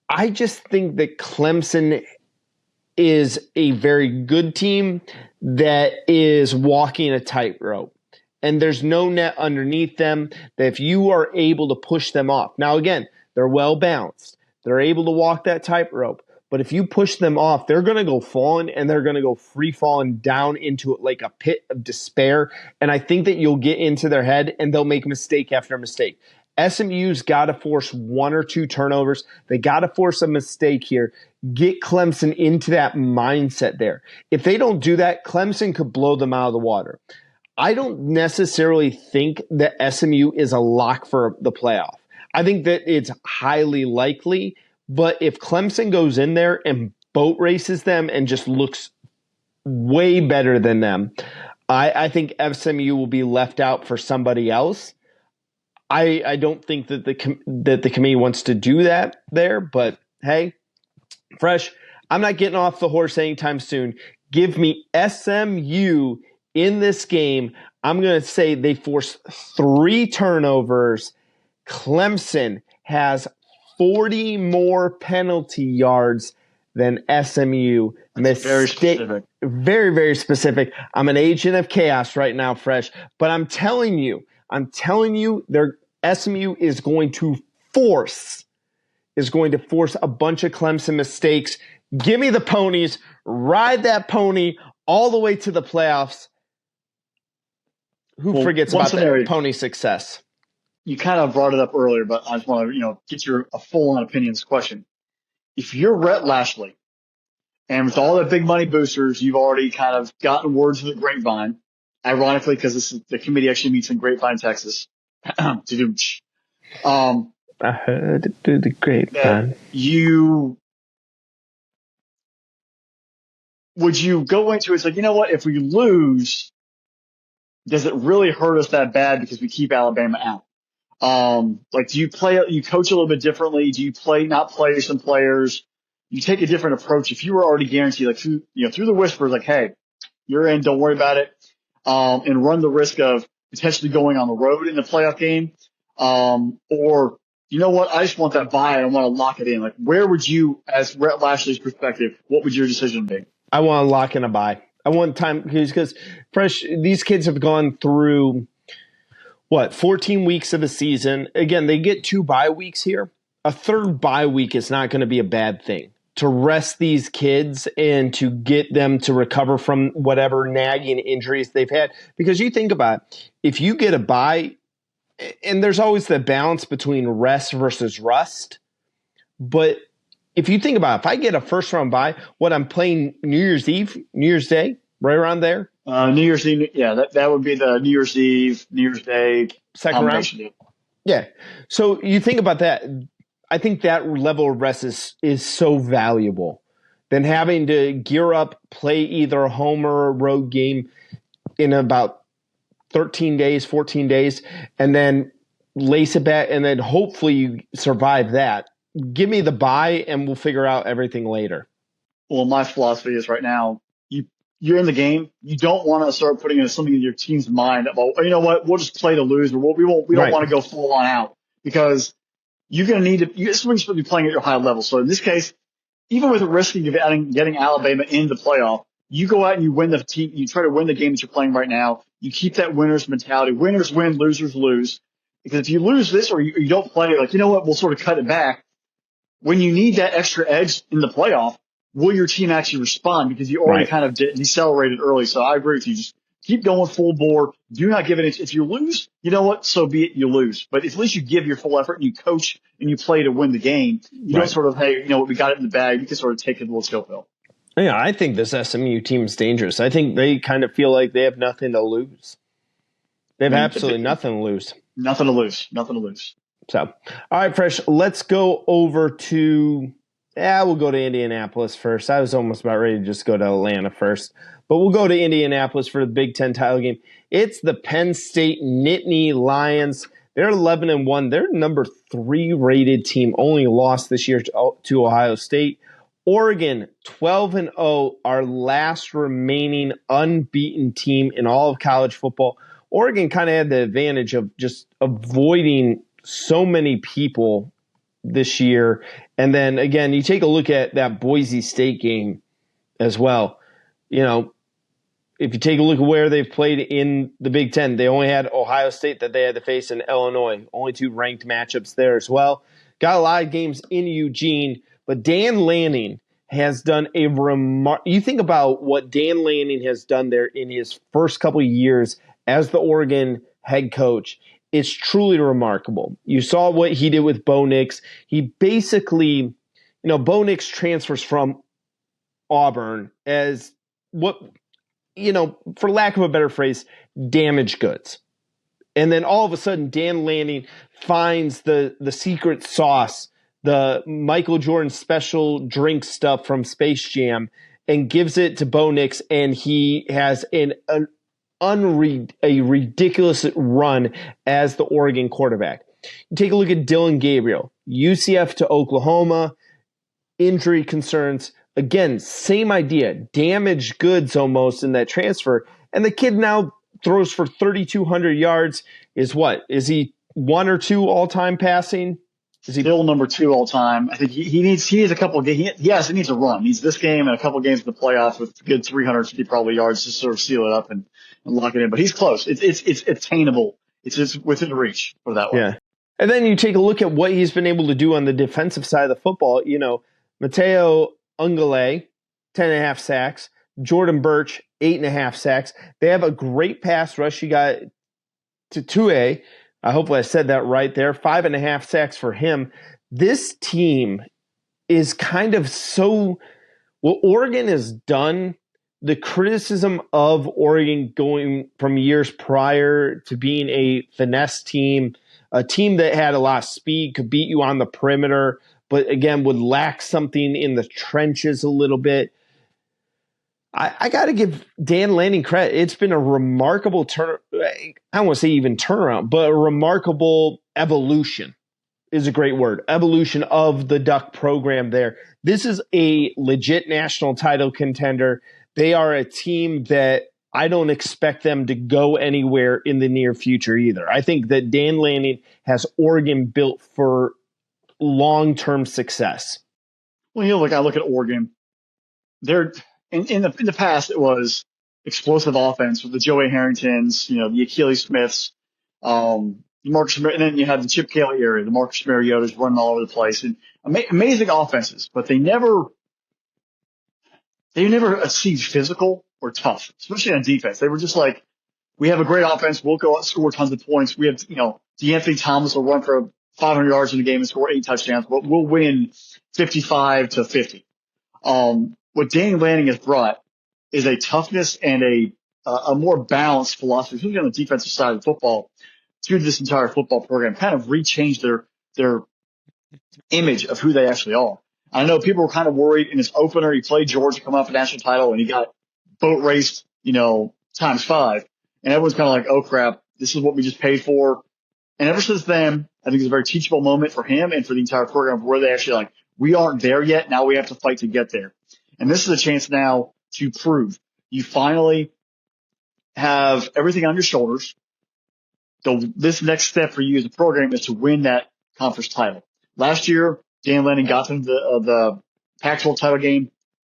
I just think that Clemson is a very good team that is walking a tightrope. And there's no net underneath them, that if you are able to push them off. Now, again, they're well balanced. They're able to walk that tightrope. But if you push them off, they're going to go falling, and they're going to go free falling down into it like a pit of despair. And I think that you'll get into their head and they'll make mistake after mistake. SMU's got to force one or two turnovers. They got to force a mistake here. Get Clemson into that mindset there. If they don't do that, Clemson could blow them out of the water. I don't necessarily think that SMU is a lock for the playoff. I think that it's highly likely, but if Clemson goes in there and boat races them and just looks way better than them, I think SMU will be left out for somebody else. I don't think that the committee wants to do that there, but hey, Fresh, I'm not getting off the horse anytime soon. Give me SMU in this game. I'm going to say they force 3 turnovers. Clemson has 40 more penalty yards than SMU. Very specific. Very, very specific. I'm an agent of chaos right now, Fresh, but I'm telling you, their SMU is going to force a bunch of Clemson mistakes. Give me the ponies. Ride that pony all the way to the playoffs. Who forgets about that pony success? You kind of brought it up earlier, but I just want to, get your a full-on opinions question. If you're Rhett Lashley, and with all the big money boosters, you've already kind of gotten words from the grapevine. Ironically, because the committee actually meets in Grapevine, Texas. I heard it through the grapevine. Would you go into it? It's like, you know what? If we lose, does it really hurt us that bad because we keep Alabama out? Do you coach a little bit differently? Do you not play some players? You take a different approach. If you were already guaranteed, through the whispers, hey, you're in, don't worry about it, and run the risk of potentially going on the road in the playoff game, or you know what, I just want that bye and I want to lock it in. Where would you, as Rhett Lashley's perspective, what would your decision be? I want to lock in a bye. I want time because Fresh, these kids have gone through 14 weeks of the season. Again, they get 2 bye weeks here. A third bye week is not going to be a bad thing to rest these kids and to get them to recover from whatever nagging injuries they've had. Because you think about it, if you get a bye, and there's always the balance between rest versus rust. But if you think about it, if I get a first round bye, I'm playing New Year's Eve, New Year's Day, right around there? New Year's Eve, yeah, that would be the New Year's Eve, New Year's Day second round. Yeah. So you think about that. I think that level of rest is so valuable than having to gear up, play either a home or a road game in about 13 days, 14 days, and then lace it back, and then hopefully you survive that. Give me the bye, and we'll figure out everything later. Well, my philosophy is right now, you're in the game. You don't want to start putting in something in your team's mind about, you know what, we'll just play to lose, or we don't want to go full on out, because you're going to need to. You're supposed to be playing at your high level. So in this case, even with the risk of getting Alabama in the playoff, you go out and you win the team. You try to win the game that you're playing right now. You keep that winner's mentality. Winners win, losers lose. Because if you lose this or you don't play, you know what, we'll sort of cut it back. When you need that extra edge in the playoff, will your team actually respond? Because you already kind of decelerated early. So I agree with you. Just keep going full bore. Do not give it. If you lose, you know what? So be it. You lose. But at least you give your full effort and you coach and you play to win the game. You don't sort of, hey, you know what? We got it in the bag. You can sort of take it a little chill pill. Yeah, I think this SMU team is dangerous. I think they kind of feel like they have nothing to lose. They have absolutely nothing to lose. Nothing to lose. Nothing to lose. So, all right, Fresh, let's go over to we'll go to Indianapolis first. I was almost about ready to just go to Atlanta first. But we'll go to Indianapolis for the Big Ten title game. It's the Penn State Nittany Lions. They're 11-1. They're number 3 rated team. Only lost this year to Ohio State. Oregon 12-0. Our last remaining unbeaten team in all of college football. Oregon kind of had the advantage of just avoiding so many people this year. And then again, you take a look at that Boise State game as well. If you take a look at where they've played in the Big Ten, they only had Ohio State that they had to face in Illinois. Only 2 ranked matchups there as well. Got a lot of games in Eugene, but Dan Lanning has done a you think about what Dan Lanning has done there in his first couple of years as the Oregon head coach. is truly remarkable. You saw what he did with Bo Nix. He basically, Bo Nix transfers from Auburn as what, for lack of a better phrase, damaged goods. And then all of a sudden, Dan Lanning finds the secret sauce, the Michael Jordan special drink stuff from Space Jam, and gives it to Bo Nix, and he has a ridiculous run as the Oregon quarterback. You take a look at Dylan Gabriel, UCF to Oklahoma, injury concerns. Again, same idea, damaged goods almost in that transfer. And the kid now throws for 3,200 yards. Is he 1 or 2 all-time passing? Is he still number 2 all time? I think he needs a couple of games. Yes, he needs a run. He needs this game and a couple of games in the playoffs with good 350 probably yards to sort of seal it up and lock it in. But he's close. It's attainable. It's just within reach, put it that way. Yeah. And then you take a look at what he's been able to do on the defensive side of the football. Mateo Ungale, 10.5 sacks. Jordan Birch, 8.5 sacks. They have a great pass rush. You got to Tue. Hopefully I said that right there. 5.5 sacks for him. This team is kind of what Oregon has done. The criticism of Oregon going from years prior to being a finesse team, a team that had a lot of speed, could beat you on the perimeter, but again, would lack something in the trenches a little bit. I got to give Dan Lanning credit. It's been a remarkable I don't want to say even turnaround, but a remarkable evolution is a great word. Evolution of the Duck program there. This is a legit national title contender. They are a team that I don't expect them to go anywhere in the near future either. I think that Dan Lanning has Oregon built for long-term success. Well, I look at Oregon. They're in the past, it was explosive offense with the Joey Harringtons, the Achilles Smiths, Marcus, and then you had the Chip Kelly area, the Marcus Mariotas running all over the place, and amazing offenses, but they never achieved physical or tough, especially on defense. They were just like, we have a great offense, we'll go out and score tons of points. We have, DeAnthony Thomas will run for 500 yards in the game and score 8 touchdowns, but we'll win 55-50. What Dan Lanning has brought is a toughness and a more balanced philosophy, especially on the defensive side of the football, to this entire football program, kind of rechanged their image of who they actually are. I know people were kind of worried in his opener. He played Georgia, come off a national title, and he got boat raced, times 5. And everyone's kind of like, oh crap, this is what we just paid for. And ever since then, I think it's a very teachable moment for him and for the entire program where they actually we aren't there yet. Now we have to fight to get there. And this is a chance now to prove you finally have everything on your shoulders. So this next step for you as a program is to win that conference title. Last year, Dan Lanning got them the Pac-12 title game.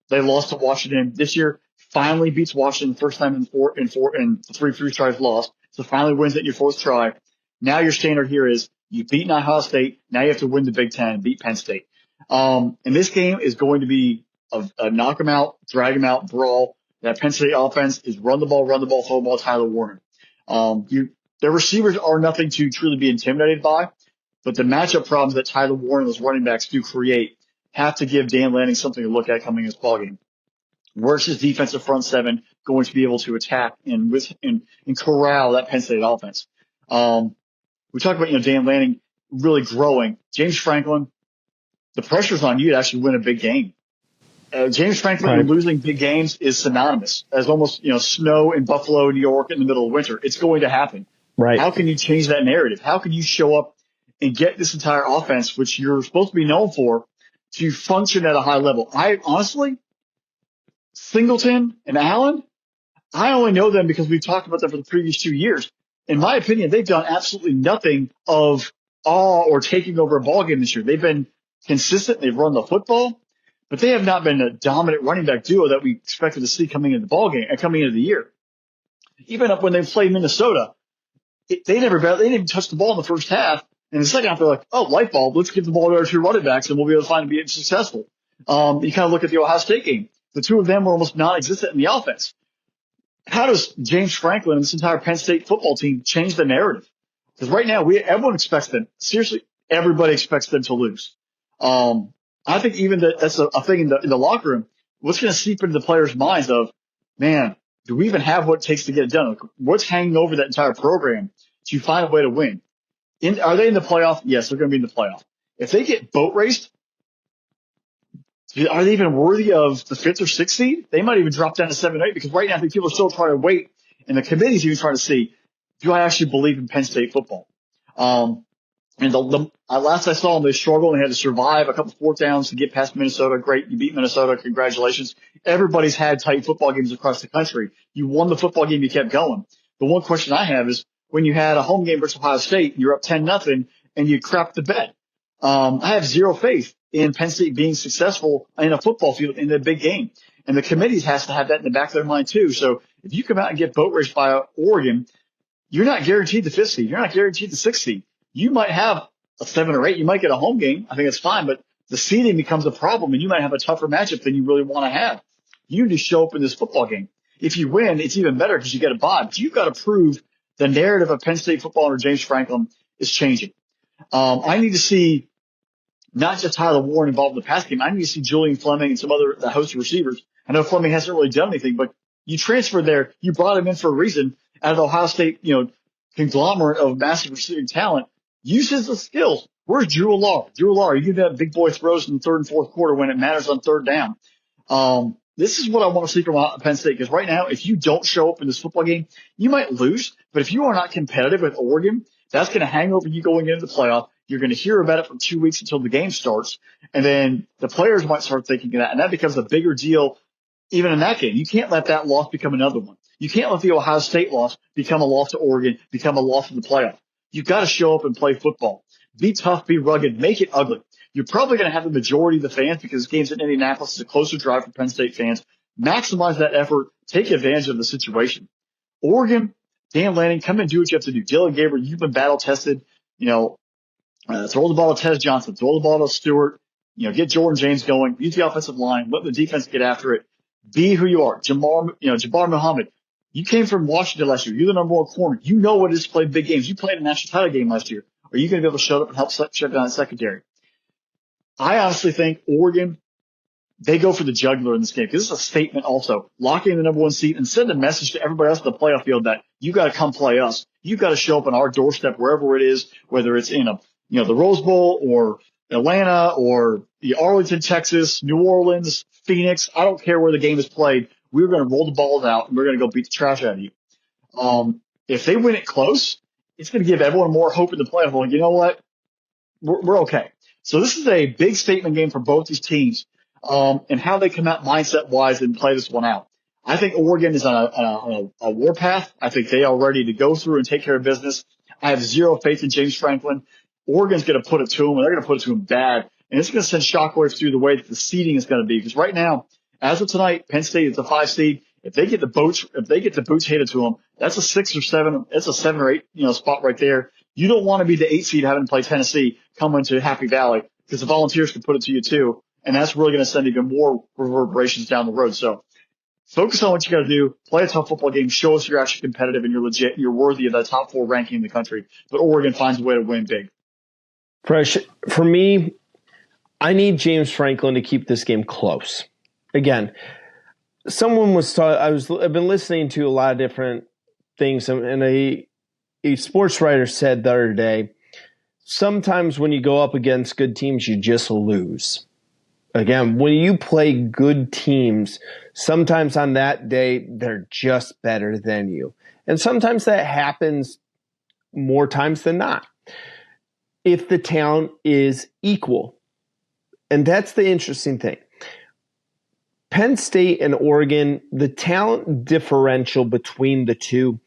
They lost to Washington. This year, finally beats Washington the first time in the 3 free tries lost. So finally wins it your 4th try. Now your standard here is you've beaten Ohio State. Now you have to win the Big Ten and beat Penn State. And this game is going to be a knock 'em out, drag 'em out brawl. That Penn State offense is run the ball, throw the ball, Tyler Warner. Their receivers are nothing to truly be intimidated by, but the matchup problems that Tyler Warner and those running backs do create have to give Dan Lanning something to look at coming in this ballgame. Where's his defensive front 7 going to be able to attack and corral that Penn State offense? We talk about, Dan Lanning really growing. James Franklin, the pressure's on you to actually win a big game. James Franklin losing big games is synonymous as almost, snow in Buffalo, New York in the middle of winter. It's going to happen. Right. How can you change that narrative? How can you show up and get this entire offense, which you're supposed to be known for, to function at a high level? I honestly, Singleton and Allen, I only know them because we've talked about them for the previous 2 years. In my opinion, they've done absolutely nothing of awe or taking over a ballgame this year. They've been consistent. They've run the football, but they have not been a dominant running back duo that we expected to see coming into the ballgame and coming into the year. Even up when they played Minnesota, they didn't even touch the ball in the first half. And in the second half, they're like, oh, light bulb, let's give the ball to our 2 running backs and we'll be able to find be successful. You kind of look at the Ohio State game. The 2 of them were almost non-existent in the offense. How does James Franklin and this entire Penn State football team change the narrative? Because right now, everyone expects them. Seriously, everybody expects them to lose. I think even that's a thing in the locker room. What's going to seep into the players' minds of, man, do we even have what it takes to get it done? Like, what's hanging over that entire program to find a way to win? Are they in the playoff? Yes, they're going to be in the playoff. If they get boat raced, are they even worthy of the 5th or 6th seed? They might even drop down to 7 or 8 because right now I think people are still trying to wait, and the committee's even trying to see, do I actually believe in Penn State football? And last I saw them, they struggled and had to survive a couple 4th downs to get past Minnesota. Great. You beat Minnesota. Congratulations. Everybody's had tight football games across the country. You won the football game. You kept going. The one question I have is when you had a home game versus Ohio State, you're up 10-0 and you crap the bed. I have zero faith in Penn State being successful in a football field in the big game. And the committee has to have that in the back of their mind too. So if you come out and get boat raced by Oregon, you're not guaranteed the 5th seed. You're not guaranteed the 6th seed. You might have a 7 or 8. You might get a home game. I think it's fine, but the seeding becomes a problem and you might have a tougher matchup than you really want to have. You need to show up in this football game. If you win, it's even better because you get a bye. But you've got to prove the narrative of Penn State football under James Franklin is changing. I need to see not just Tyler Warren involved in the pass game. I need to see Julian Fleming and some other the host of receivers. I know Fleming hasn't really done anything, but you transferred there. You brought him in for a reason out of the Ohio State, conglomerate of massive receiving talent. Use his skills. Where's Drew Allard? Drew Allard, you give that big boy throws in the 3rd and 4th quarter when it matters on 3rd down. This is what I want to see from Penn State because right now, if you don't show up in this football game, you might lose. But if you are not competitive with Oregon, that's going to hang over you going into the playoff. You're going to hear about it for 2 weeks until the game starts. And then the players might start thinking of that. And that becomes a bigger deal even in that game. You can't let that loss become another one. You can't let the Ohio State loss become a loss to Oregon, become a loss in the playoff. You've got to show up and play football. Be tough, be rugged, make it ugly. You're probably going to have the majority of the fans because this game's in Indianapolis. It's a closer drive for Penn State fans. Maximize that effort. Take advantage of the situation. Oregon, Dan Lanning, come and do what you have to do. Dylan Gabriel, you've been battle tested. Throw the ball to Tez Johnson. Throw the ball to Stewart. Get Jordan James going. Use the offensive line. Let the defense get after it. Be who you are. Jabbar Muhammad. You came from Washington last year. You're the number 1 corner. You know what it is to play big games. You played a national title game last year. Are you going to be able to shut up and help shut down the secondary? I honestly think Oregon, they go for the jugular in this game because this is a statement also. Lock in the number 1 seed and send a message to everybody else in the playoff field that you got to come play us. You got to show up on our doorstep wherever it is, whether it's in the Rose Bowl or Atlanta or the Arlington, Texas, New Orleans, Phoenix. I don't care where the game is played. We're going to roll the balls out and we're going to go beat the trash out of you. If they win it close, it's going to give everyone more hope in the playoff. Like, you know what? We're okay. So this is a big statement game for both these teams, and how they come out mindset wise and play this one out. I think Oregon is on a warpath. I think they are ready to go through and take care of business. I have zero faith in James Franklin. Oregon's going to put it to him, and they're going to put it to him bad. And it's going to send shockwaves through the way that the seeding is going to be. Because right now, as of tonight, Penn State is the 5 seed. If they get the boots handed to them, that's a 6 or 7. It's a 7 or 8, spot right there. You don't want to be the 8 seed having to play Tennessee coming to Happy Valley because the Volunteers can put it to you too. And that's really going to send even more reverberations down the road. So focus on what you got to do. Play a tough football game. Show us you're actually competitive and you're legit. You're worthy of that top 4 ranking in the country. But Oregon finds a way to win big. Fresh, for me, I need James Franklin to keep this game close. Again, I've been listening to a lot of different things, and a sports writer said the other day, sometimes when you go up against good teams, you just lose. Again, when you play good teams, sometimes on that day, they're just better than you. And sometimes that happens more times than not if the talent is equal. And that's the interesting thing. Penn State and Oregon, the talent differential between the two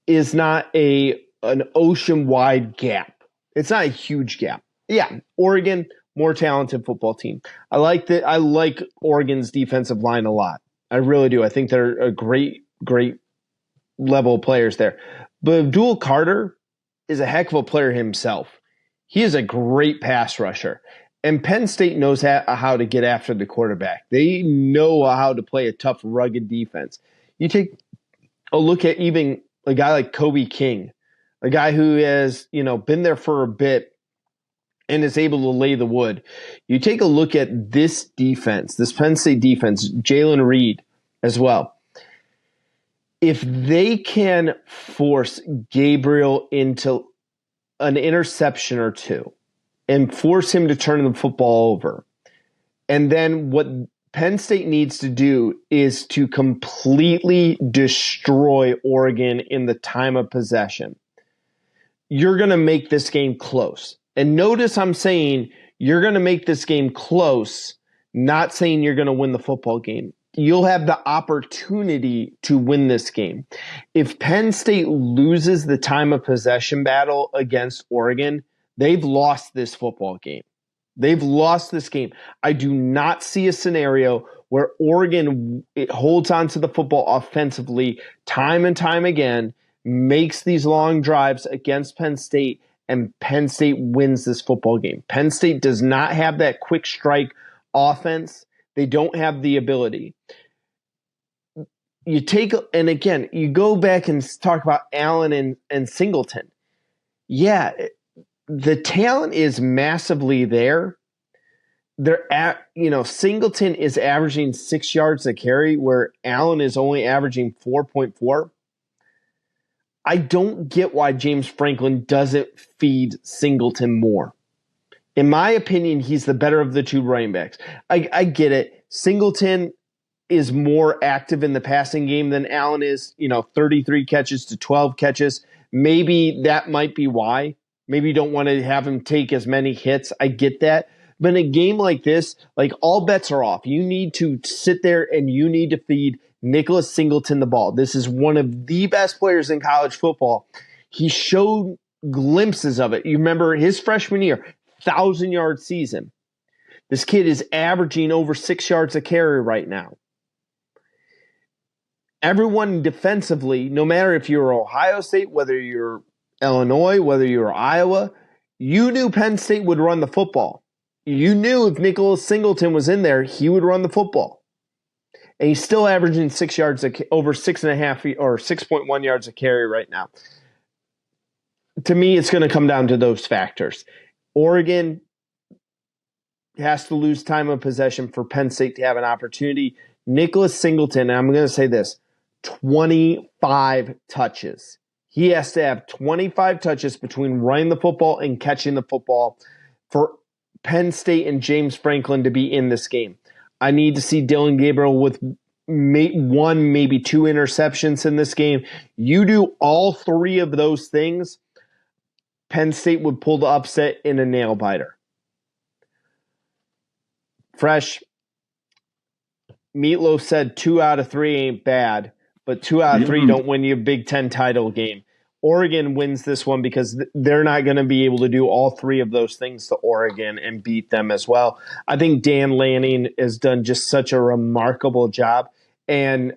is not an ocean-wide gap. It's not a huge gap. Yeah, Oregon, more talented football team. I like Oregon's defensive line a lot. I really do. I think they're a great level of players there. But Abdul Carter is a heck of a player himself. He is a great pass rusher. And Penn State knows how to get after the quarterback. They know how to play a tough, rugged defense. You take a look at even a guy like Kobe King. a guy who has, been there for a bit and is able to lay the wood. You take a look at this defense, this Penn State defense, Jalen Reed as well. If they can force Gabriel into an interception or two and force him to turn the football over, and then what Penn State needs to do is to completely destroy Oregon in the time of possession, you're going to make this game close. And notice I'm saying you're going to make this game close, not saying you're going to win the football game. You'll have the opportunity to win this game. If Penn State loses the time of possession battle against Oregon, they've lost this football game. They've lost this game. I do not see a scenario where Oregon holds on to the football offensively time and time again, makes these long drives against Penn State, and Penn State wins this football game. Penn State does not have that quick strike offense. They don't have the ability. You go back and talk about Allen and Singleton. Yeah, the talent is massively there. Singleton is averaging 6 yards a carry, where Allen is only averaging 4.4. I don't get why James Franklin doesn't feed Singleton more. In my opinion, he's the better of the two running backs. I get it. Singleton is more active in the passing game than Allen is, 33 catches to 12 catches. Maybe that might be why. Maybe you don't want to have him take as many hits. I get that. But in a game like this, all bets are off. You need to sit there and you need to feed Nicholas Singleton the ball. This is one of the best players in college football. He showed glimpses of it. You remember his freshman year, 1,000-yard season. This kid is averaging over 6 yards a carry right now. Everyone defensively, no matter if you're Ohio State, whether you're Illinois, whether you're Iowa, you knew Penn State would run the football. You knew if Nicholas Singleton was in there, he would run the football. And he's still averaging 6 yards, over 6.5 or 6.1 yards a carry right now. To me, it's going to come down to those factors. Oregon has to lose time of possession for Penn State to have an opportunity. Nicholas Singleton, and I'm going to say this, 25 touches. He has to have 25 touches between running the football and catching the football for Penn State and James Franklin to be in this game. I need to see Dillon Gabriel with one, maybe two interceptions in this game. You do all three of those things, Penn State would pull the upset in a nail biter. Fresh, Meatloaf said 2 out of 3 ain't bad, but 2 out of 3 don't win you a Big Ten title game. Oregon wins this one because they're not going to be able to do all three of those things to Oregon and beat them as well. I think Dan Lanning has done just such a remarkable job. And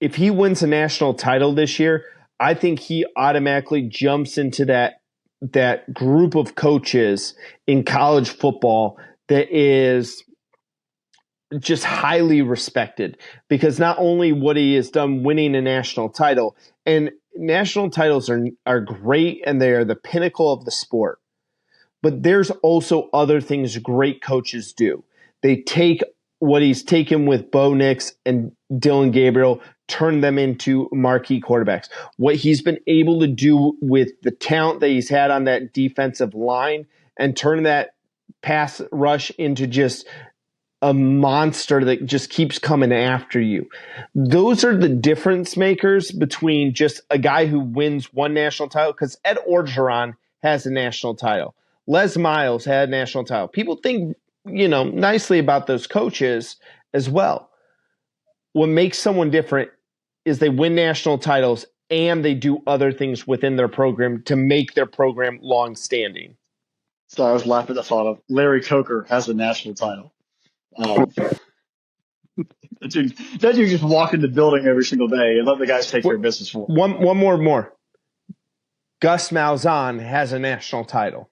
if he wins a national title this year, I think he automatically jumps into that group of coaches in college football that is just highly respected, because not only what he has done winning a national title, and national titles are great and they are the pinnacle of the sport, but there's also other things great coaches do. They take what he's taken with Bo Nix and Dillon Gabriel, turn them into marquee quarterbacks. What he's been able to do with the talent that he's had on that defensive line and turn that pass rush into just a monster that just keeps coming after you. Those are the difference makers between just a guy who wins one national title, because Ed Orgeron has a national title. Les Miles had a national title. People think, nicely about those coaches as well. What makes someone different is they win national titles and they do other things within their program to make their program long-standing. So I was laughing at the thought of Larry Coker has a national title. That dude just walk in the building every single day and let the guys take care of business for him. One more. Gus Malzahn has a national title.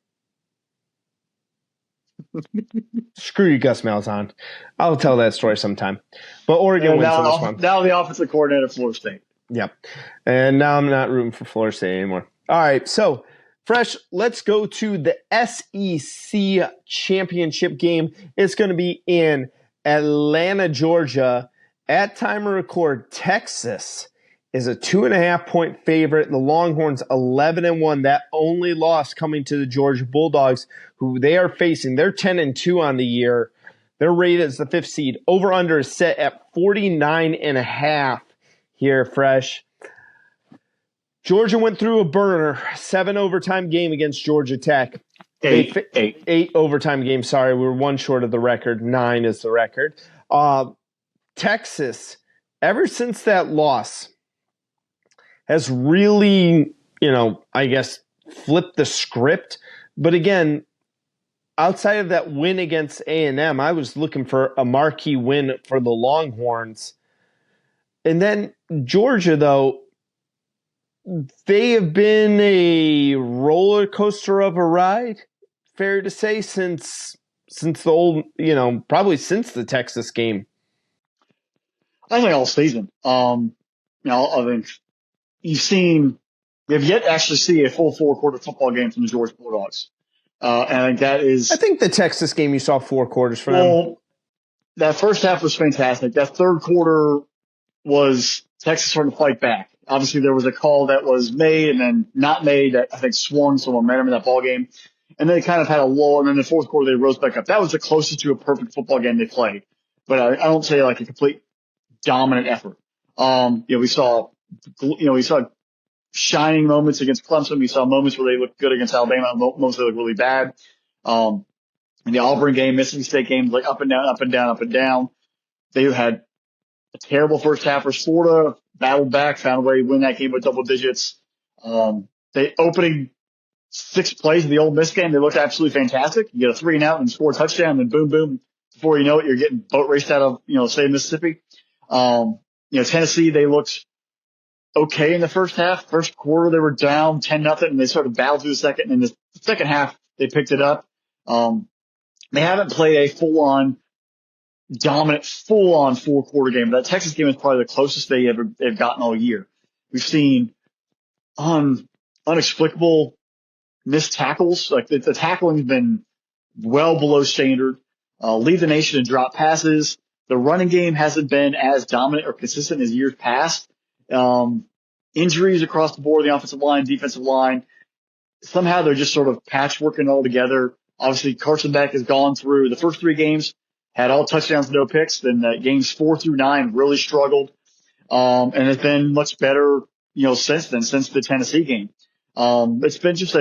Screw you, Gus Malzahn. I'll tell that story sometime. But Oregon wins this one. Now the offensive coordinator at Florida State. Yep. And now I'm not rooting for Florida State anymore. All right, so Fresh, let's go to the SEC Championship game. It's going to be in Atlanta, Georgia. At time of record, Texas is a 2.5-point favorite. The Longhorns 11-1. That only loss coming to the Georgia Bulldogs, who they are facing. They're 10-2 on the year. They're rated as the 5th seed. Over under is set at 49.5 here, Fresh. Georgia went through a burner, 7 overtime game against Georgia Tech. Eight overtime games. Sorry, we were 1 short of the record. 9 is the record. Texas, ever since that loss, has really, I guess, flipped the script. But again, outside of that win against A&M, I was looking for a marquee win for the Longhorns. And then Georgia, though, they have been a roller coaster of a ride, fair to say, since the old, probably since the Texas game. I think all season. I think we have yet to actually see a full 4-quarter football game from the Georgia Bulldogs. And I think that is. I think the Texas game you saw 4 quarters from them. That first half was fantastic. That third quarter was Texas starting to fight back. Obviously, there was a call that was made and then not made that I think swung some momentum in that ball game. And they kind of had a lull, and then the fourth quarter they rose back up. That was the closest to a perfect football game they played. But I don't say like a complete dominant effort. We saw shining moments against Clemson. We saw moments where they looked good against Alabama, moments where they looked really bad. In the Auburn game, Mississippi State game, like up and down, up and down, up and down. They had a terrible first half for Florida, battled back, found a way to win that game with double digits. They opening 6 plays of the Ole Miss game, they looked absolutely fantastic. You get a 3-and-out and score a touchdown, and then boom, boom. Before you know it, you're getting boat raced out of, state of Mississippi. Tennessee, they looked okay in the first half. First quarter, they were down 10-0, and they sort of battled through the second. And in the second half, they picked it up. They haven't played a full-on dominant, full-on 4-quarter game. That Texas game is probably the closest they've gotten all year. We've seen inexplicable missed tackles. Like the tackling has been well below standard. Lead the nation in drop passes. The running game hasn't been as dominant or consistent as years past. Injuries across the board, the offensive line, defensive line. Somehow they're just sort of patchworking all together. Obviously, Carson Beck has gone through the first 3 games, had all touchdowns, no picks. Then games 4 through 9 really struggled. And has been much better, since the Tennessee game. It's been just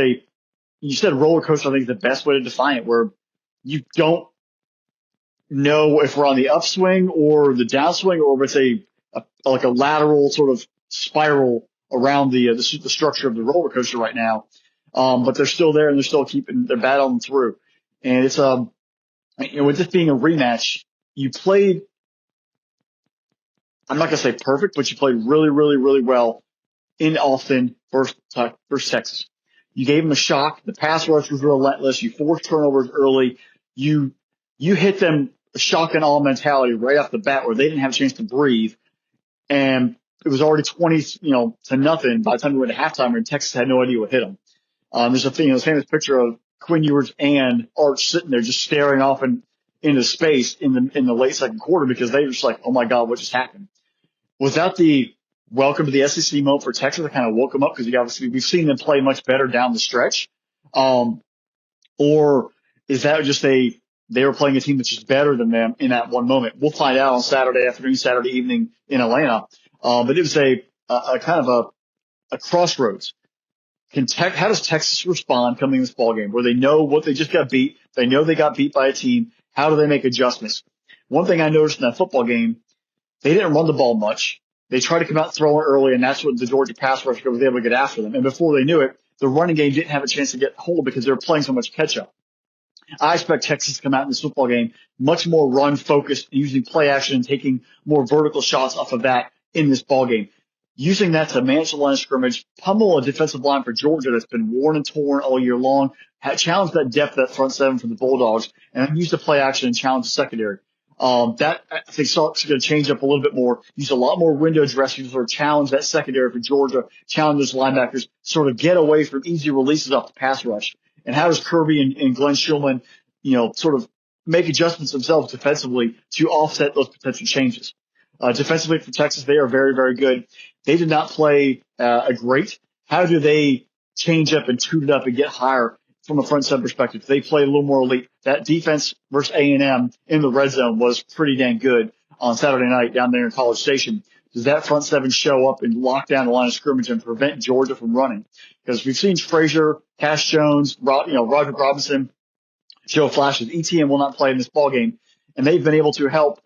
you said roller coaster, I think is the best way to define it, where you don't know if we're on the upswing or the downswing, or if it's like a lateral sort of spiral around the structure of the roller coaster right now. But they're still there, and they're battling through. And it's, with this being a rematch, you played, I'm not going to say perfect, but you played really, really, really well in Austin versus Texas. You gave them a shock. The pass rush was relentless. You forced turnovers early. You hit them a shock and awe mentality right off the bat, where they didn't have a chance to breathe. And it was already 20, to nothing by the time we went to halftime, and Texas had no idea what hit them. There's a famous picture of Quinn Ewers and Arch sitting there just staring off into space in the late second quarter, because they were just like, oh my God, what just happened? Was that the welcome to the SEC moment for Texas that kind of woke them up? Because obviously we've seen them play much better down the stretch. Or is that just they were playing a team that's just better than them in that one moment? We'll find out on Saturday afternoon, Saturday evening in Atlanta. But it was a kind of a crossroads. How does Texas respond coming in this ball game, where they know what they just got beat? They know they got beat by a team. How do they make adjustments? One thing I noticed in that football game, they didn't run the ball much. They tried to come out throwing early, and that's what the Georgia pass rush was able to get after them. And before they knew it, the running game didn't have a chance to get hold because they were playing so much catch up. I expect Texas to come out in this football game much more run focused, using play action and taking more vertical shots off of that in this ball game. Using that to manage the line of scrimmage, pummel a defensive line for Georgia that's been worn and torn all year long, challenge that depth, that front seven for the Bulldogs, and use the play action and challenge the secondary. That I think Sark's going to change up a little bit more, use a lot more window dressing to sort of challenge that secondary for Georgia, challenge those linebackers, sort of get away from easy releases off the pass rush. And how does Kirby and Glenn Schulman, sort of make adjustments themselves defensively to offset those potential changes? Defensively for Texas, they are very, very good. They did not play great. How do they change up and tune it up and get higher from a front seven perspective? They play a little more elite. That defense versus A&M in the red zone was pretty dang good on Saturday night down there in College Station. Does that front seven show up and lock down the line of scrimmage and prevent Georgia from running? Because we've seen Frazier, Cash Jones, Roger Robinson show flashes. ETN will not play in this ball game, and they've been able to help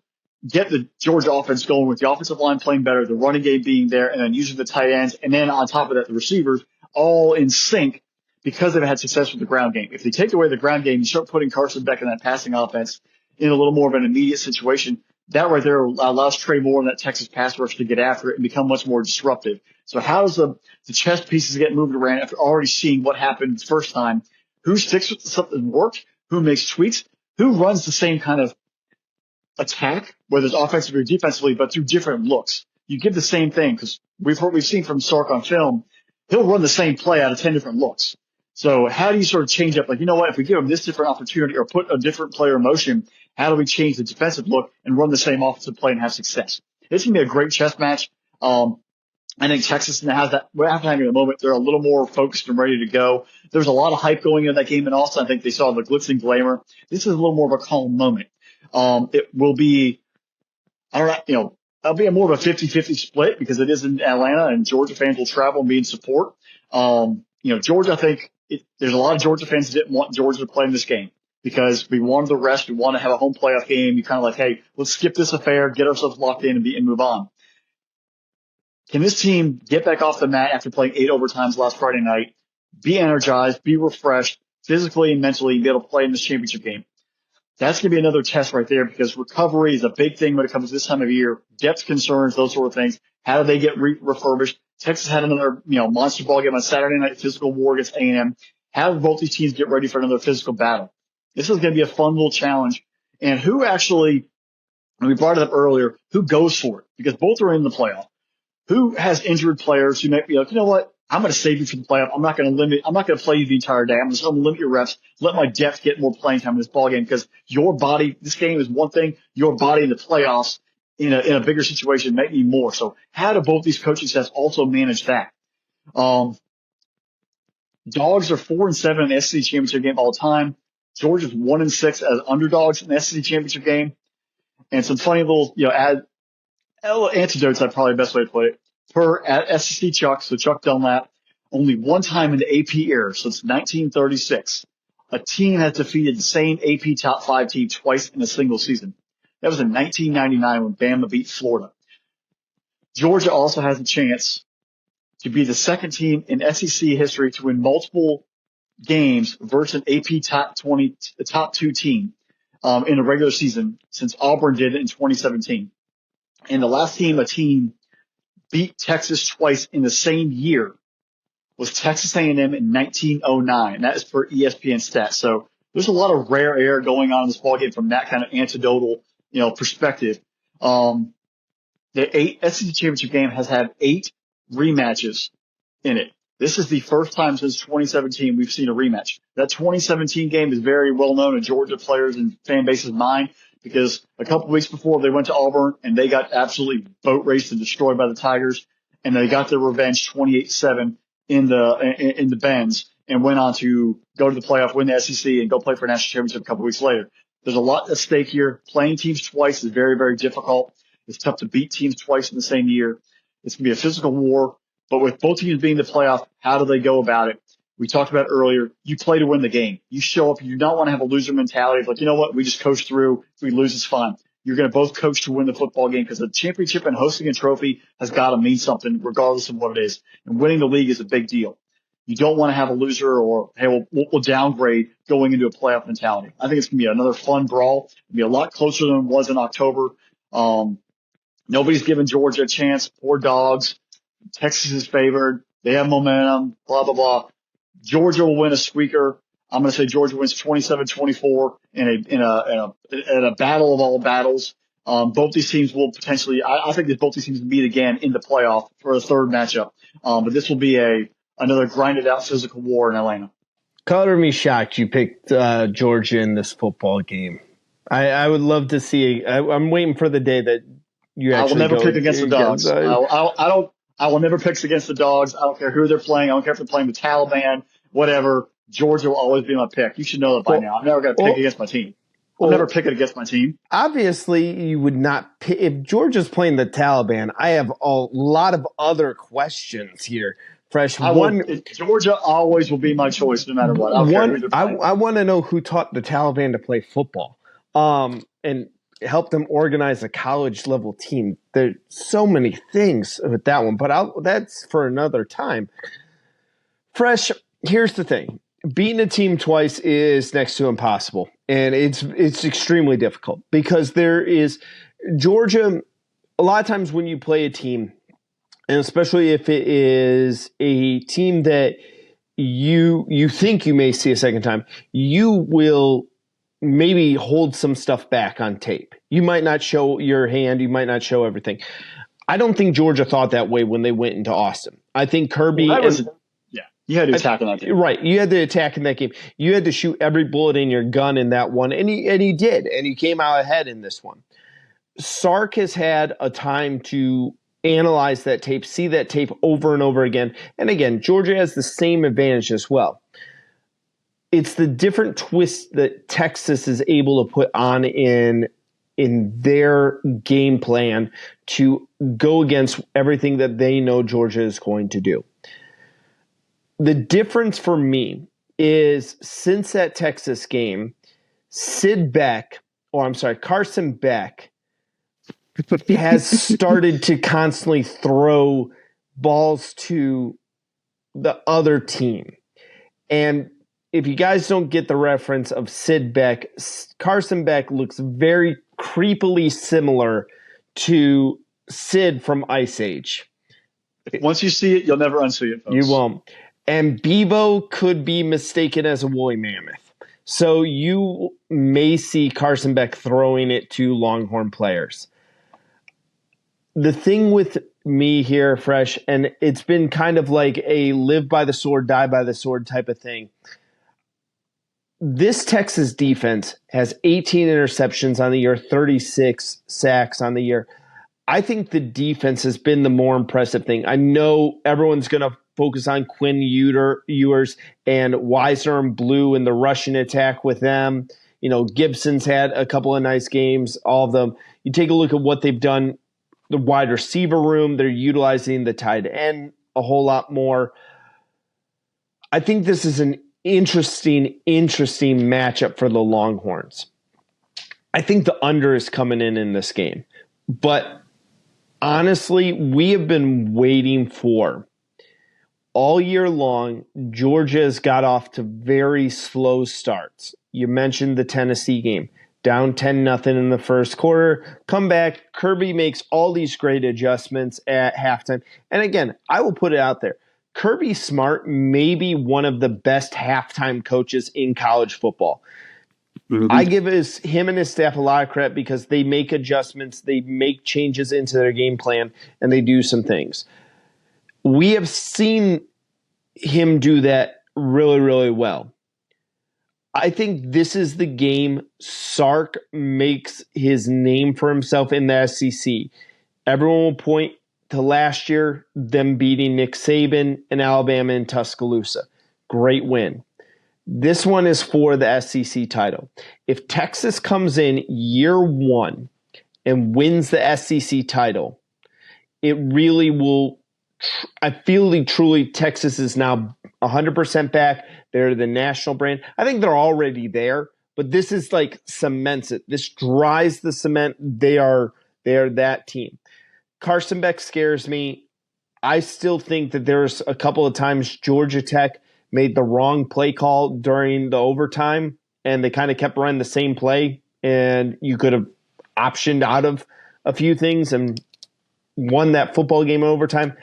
get the Georgia offense going with the offensive line playing better, the running game being there, and then using the tight ends, and then on top of that, the receivers all in sync because they've had success with the ground game. If they take away the ground game, you start putting Carson Beck in that passing offense in a little more of an immediate situation. That right there allows Trey Moore and that Texas pass rush to get after it and become much more disruptive. So how does the chess pieces get moved around after already seeing what happened the first time? Who sticks with something that worked? Who makes tweaks? Who runs the same kind of attack, whether it's offensively or defensively, but through different looks? You give the same thing because we've seen from Sark on film, he'll run the same play out of 10 different looks. So how do you sort of change up? Like, you know what? If we give him this different opportunity or put a different player in motion, how do we change the defensive look and run the same offensive play and have success? It's going to be a great chess match. I think Texas has that. We're halftime at the moment. They're a little more focused and ready to go. There's a lot of hype going into that game, and also I think they saw the glitz and glamour. This is a little more of a calm moment. It will be, I don't know, it'll be more of a 50-50 split because it is in Atlanta and Georgia fans will travel and be in support. Georgia, I think there's a lot of Georgia fans that didn't want Georgia to play in this game because we wanted the rest. We want to have a home playoff game. You kind of like, hey, let's skip this affair, get ourselves locked in and move on. Can this team get back off the mat after playing 8 overtimes last Friday night, be energized, be refreshed physically and mentally, and be able to play in this championship game? That's going to be another test right there because recovery is a big thing when it comes to this time of year. Depth concerns, those sort of things. How do they get refurbished? Texas had another, monster ball game on Saturday night, physical war against A&M. How do both these teams get ready for another physical battle? This is going to be a fun little challenge. And who actually, and we brought it up earlier, who goes for it? Because both are in the playoff. Who has injured players who might be like, you know what? I'm going to save you for the playoff. I'm not going to play you the entire day. I'm just going to limit your reps, let my depth get more playing time in this ball game because your body, this game is one thing, your body in the playoffs in a bigger situation might need more. So how do both these coaching staffs also manage that? Dogs are 4-7 in the SEC championship game all the time. Georgia's 1-6 as underdogs in the SEC championship game. And some funny little, antidotes, that's probably the best way to put it. Per at SEC Chuck, so Chuck Dunlap, only one time in the AP era since 1936, a team has defeated the same AP top 5 team twice in a single season. That was in 1999 when Bama beat Florida. Georgia also has a chance to be the second team in SEC history to win multiple games versus an AP top 2 team in a regular season since Auburn did it in 2017. And the last team a team beat Texas twice in the same year was Texas A&M in 1909. That is per ESPN stats. So there's a lot of rare air going on in this ballgame from that kind of anecdotal, perspective. The SEC championship game has had 8 rematches in it. This is the first time since 2017 we've seen a rematch. That 2017 game is very well known in Georgia players and fan base's mind because a couple of weeks before they went to Auburn and they got absolutely boat raced and destroyed by the Tigers, and they got their revenge 28-7 in the Benz and went on to go to the playoff, win the SEC, and go play for a national championship a couple of weeks later. There's a lot at stake here. Playing teams twice is very, very difficult. It's tough to beat teams twice in the same year. It's going to be a physical war. But with both teams being in the playoff, how do they go about it? We talked about earlier, you play to win the game. You show up. You do not want to have a loser mentality of like, you know what, we just coast through. If we lose, it's fine. You're going to both coach to win the football game because the championship and hosting a trophy has got to mean something regardless of what it is. And winning the league is a big deal. You don't want to have a loser or, hey, we'll downgrade going into a playoff mentality. I think it's going to be another fun brawl. It'll be a lot closer than it was in October. Nobody's given Georgia a chance. Poor dogs. Texas is favored. They have momentum, blah, blah, blah. Georgia will win a squeaker. I'm going to say Georgia wins 27-24 in a battle of all battles. Both these teams will potentially, I think that both these teams will meet again in the playoff for a third matchup. But this will be another grinded out physical war in Atlanta. Color me shocked you picked Georgia in this football game. I would love to see. I'm waiting for the day that you actually. I will never pick against the Dogs. I will never pick against the Dogs. I don't care who they're playing. I don't care if they're playing the Taliban, whatever. Georgia will always be my pick. You should know that by now. I'm never going to pick against my team. I'll never pick it against my team. Obviously, you would not pick. If Georgia's playing the Taliban, I have a lot of other questions here. Fresh. Georgia always will be my choice no matter what. I want to know who taught the Taliban to play football and help them organize a college level team. There's so many things with that one, but that's for another time. Fresh, here's the thing. Beating a team twice is next to impossible, and it's extremely difficult because there is Georgia. A lot of times when you play a team, and especially if it is a team that you think you may see a second time, you will maybe hold some stuff back on tape. You might not show your hand. You might not show everything. I don't think Georgia thought that way when they went into Austin. I think Kirby you had to attack in that game. Right. You had to attack in that game. You had to shoot every bullet in your gun in that one. And he did. And he came out ahead in this one. Sark has had a time to analyze that tape, see that tape over and over again. And again, Georgia has the same advantage as well. It's the different twist that Texas is able to put on in their game plan to go against everything that they know Georgia is going to do. The difference for me is since that Texas game, Carson Beck has started to constantly throw balls to the other team. And if you guys don't get the reference of Sid Beck, Carson Beck looks very creepily similar to Sid from Ice Age. Once you see it, you'll never unsee it, folks. You won't. And Bebo could be mistaken as a woolly mammoth. So you may see Carson Beck throwing it to Longhorn players. The thing with me here, Fresh, and it's been kind of like a live by the sword, die by the sword type of thing. This Texas defense has 18 interceptions on the year, 36 sacks on the year. I think the defense has been the more impressive thing. I know everyone's going to focus on Quinn Ewers and Wisner and Blue in the rushing attack with them. You know, Gibson's had a couple of nice games, all of them. You take a look at what they've done, the wide receiver room, they're utilizing the tight end a whole lot more. I think this is an interesting matchup for the Longhorns. I think the under is coming in this game. But honestly, we have been waiting for all year long. Georgia's got off to very slow starts. You mentioned the Tennessee game. Down 10-0 in the first quarter. Come back. Kirby makes all these great adjustments at halftime. And again, I will put it out there. Kirby Smart may be one of the best halftime coaches in college football. Mm-hmm. I give him and his staff a lot of credit because they make adjustments, they make changes into their game plan, and they do some things. We have seen him do that really, really well. I think this is the game Sark makes his name for himself in the SEC. Everyone will point to last year, them beating Nick Saban and Alabama in Tuscaloosa. Great win. This one is for the SEC title. If Texas comes in year one and wins the SEC title, it really will. I feel truly Texas is now 100% back. They're the national brand. I think they're already there, but this is like cements it. This dries the cement. They are that team. Carson Beck scares me. I still think that there's a couple of times Georgia Tech made the wrong play call during the overtime, and they kind of kept running the same play, and you could have optioned out of a few things and won that football game in overtime.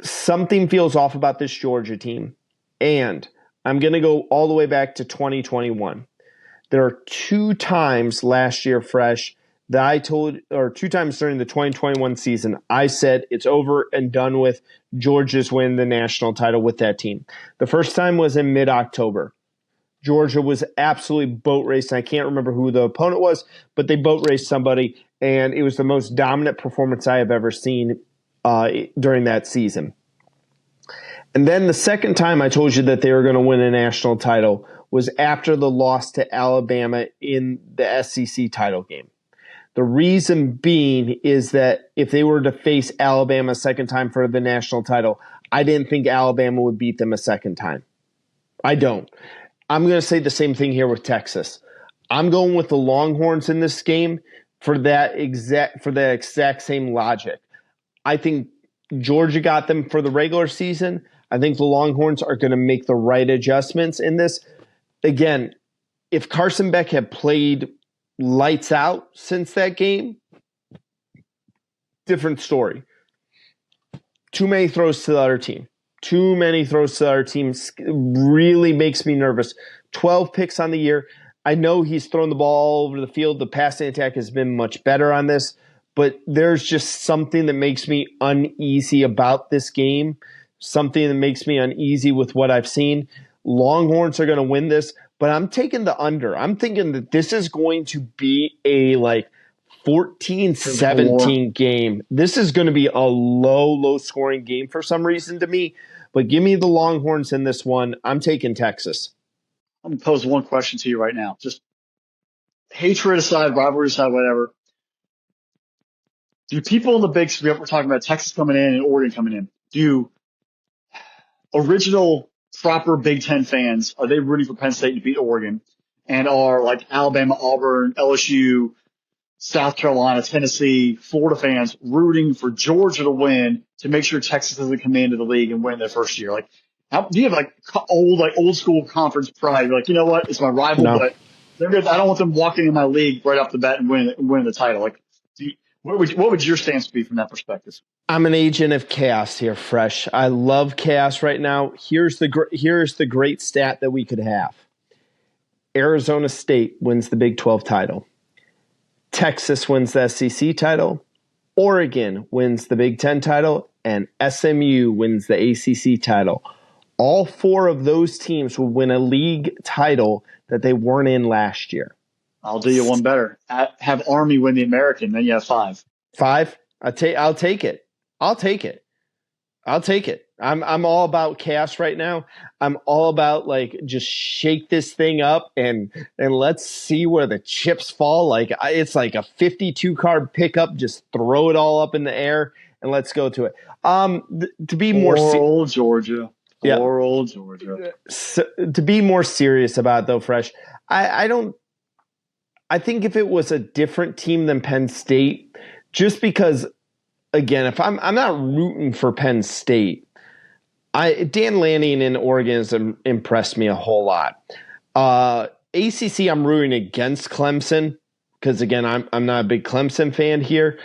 Something feels off about this Georgia team, and I'm going to go all the way back to 2021. There are 2 times last year, Fresh, that I told, or 2 times during the 2021 season, I said it's over and done with. Georgia's win the national title with that team. The first time was in mid-October. Georgia was absolutely boat raced. I can't remember who the opponent was, but they boat raced somebody, and it was the most dominant performance I have ever seen during that season. And then the second time I told you that they were going to win a national title was after the loss to Alabama in the SEC title game. The reason being is that if they were to face Alabama a second time for the national title, I didn't think Alabama would beat them a second time. I don't. I'm going to say the same thing here with Texas. I'm going with the Longhorns in this game for that exact same logic. I think Georgia got them for the regular season. I think the Longhorns are going to make the right adjustments in this. Again, if Carson Beck had played lights out since that game, different story. Too many throws to the other team. Too many throws to the other team really makes me nervous. 12 picks on the year. I know he's thrown the ball all over the field. The passing attack has been much better on this, but there's just something that makes me uneasy about this game, something that makes me uneasy with what I've seen. Longhorns are going to win this, but I'm taking the under. I'm thinking that this is going to be a 14-17 game. This is going to be a low scoring game for some reason to me, but give me the Longhorns in this one. I'm taking Texas. I'm going to pose one question to you right now. Just hatred aside, rivalry aside, whatever. Do people in the Big Three, we're talking about Texas coming in and Oregon coming in, do original proper Big Ten fans, are they rooting for Penn State to beat Oregon? And are like Alabama, Auburn, LSU, South Carolina, Tennessee, Florida fans rooting for Georgia to win to make sure Texas doesn't come into the league and win their first year? Like, do you have old school conference pride? You're like, you know what? It's my rival, No. but they're good. I don't want them walking in my league right off the bat and winning the title. Like, what would your stance be from that perspective? I'm an agent of chaos here, Fresh. I love chaos right now. Here's the great stat that we could have. Arizona State wins the Big 12 title. Texas wins the SEC title. Oregon wins the Big 10 title. And SMU wins the ACC title. All 4 of those teams will win a league title that they weren't in last year. I'll do you one better. Have Army win the American, then you have 5. 5? I'll take it. I'll take it. I'm all about chaos right now. I'm all about just shake this thing up and let's see where the chips fall. It's like a 52 card pickup. Just throw it all up in the air and let's go to it. To be more old Georgia. Poor old Georgia. So, to be more serious about it, though, Fresh, I think if it was a different team than Penn State, just because, again, if I'm not rooting for Penn State, Dan Lanning in Oregon has impressed me a whole lot. ACC, I'm rooting against Clemson because, again, I'm not a big Clemson fan here.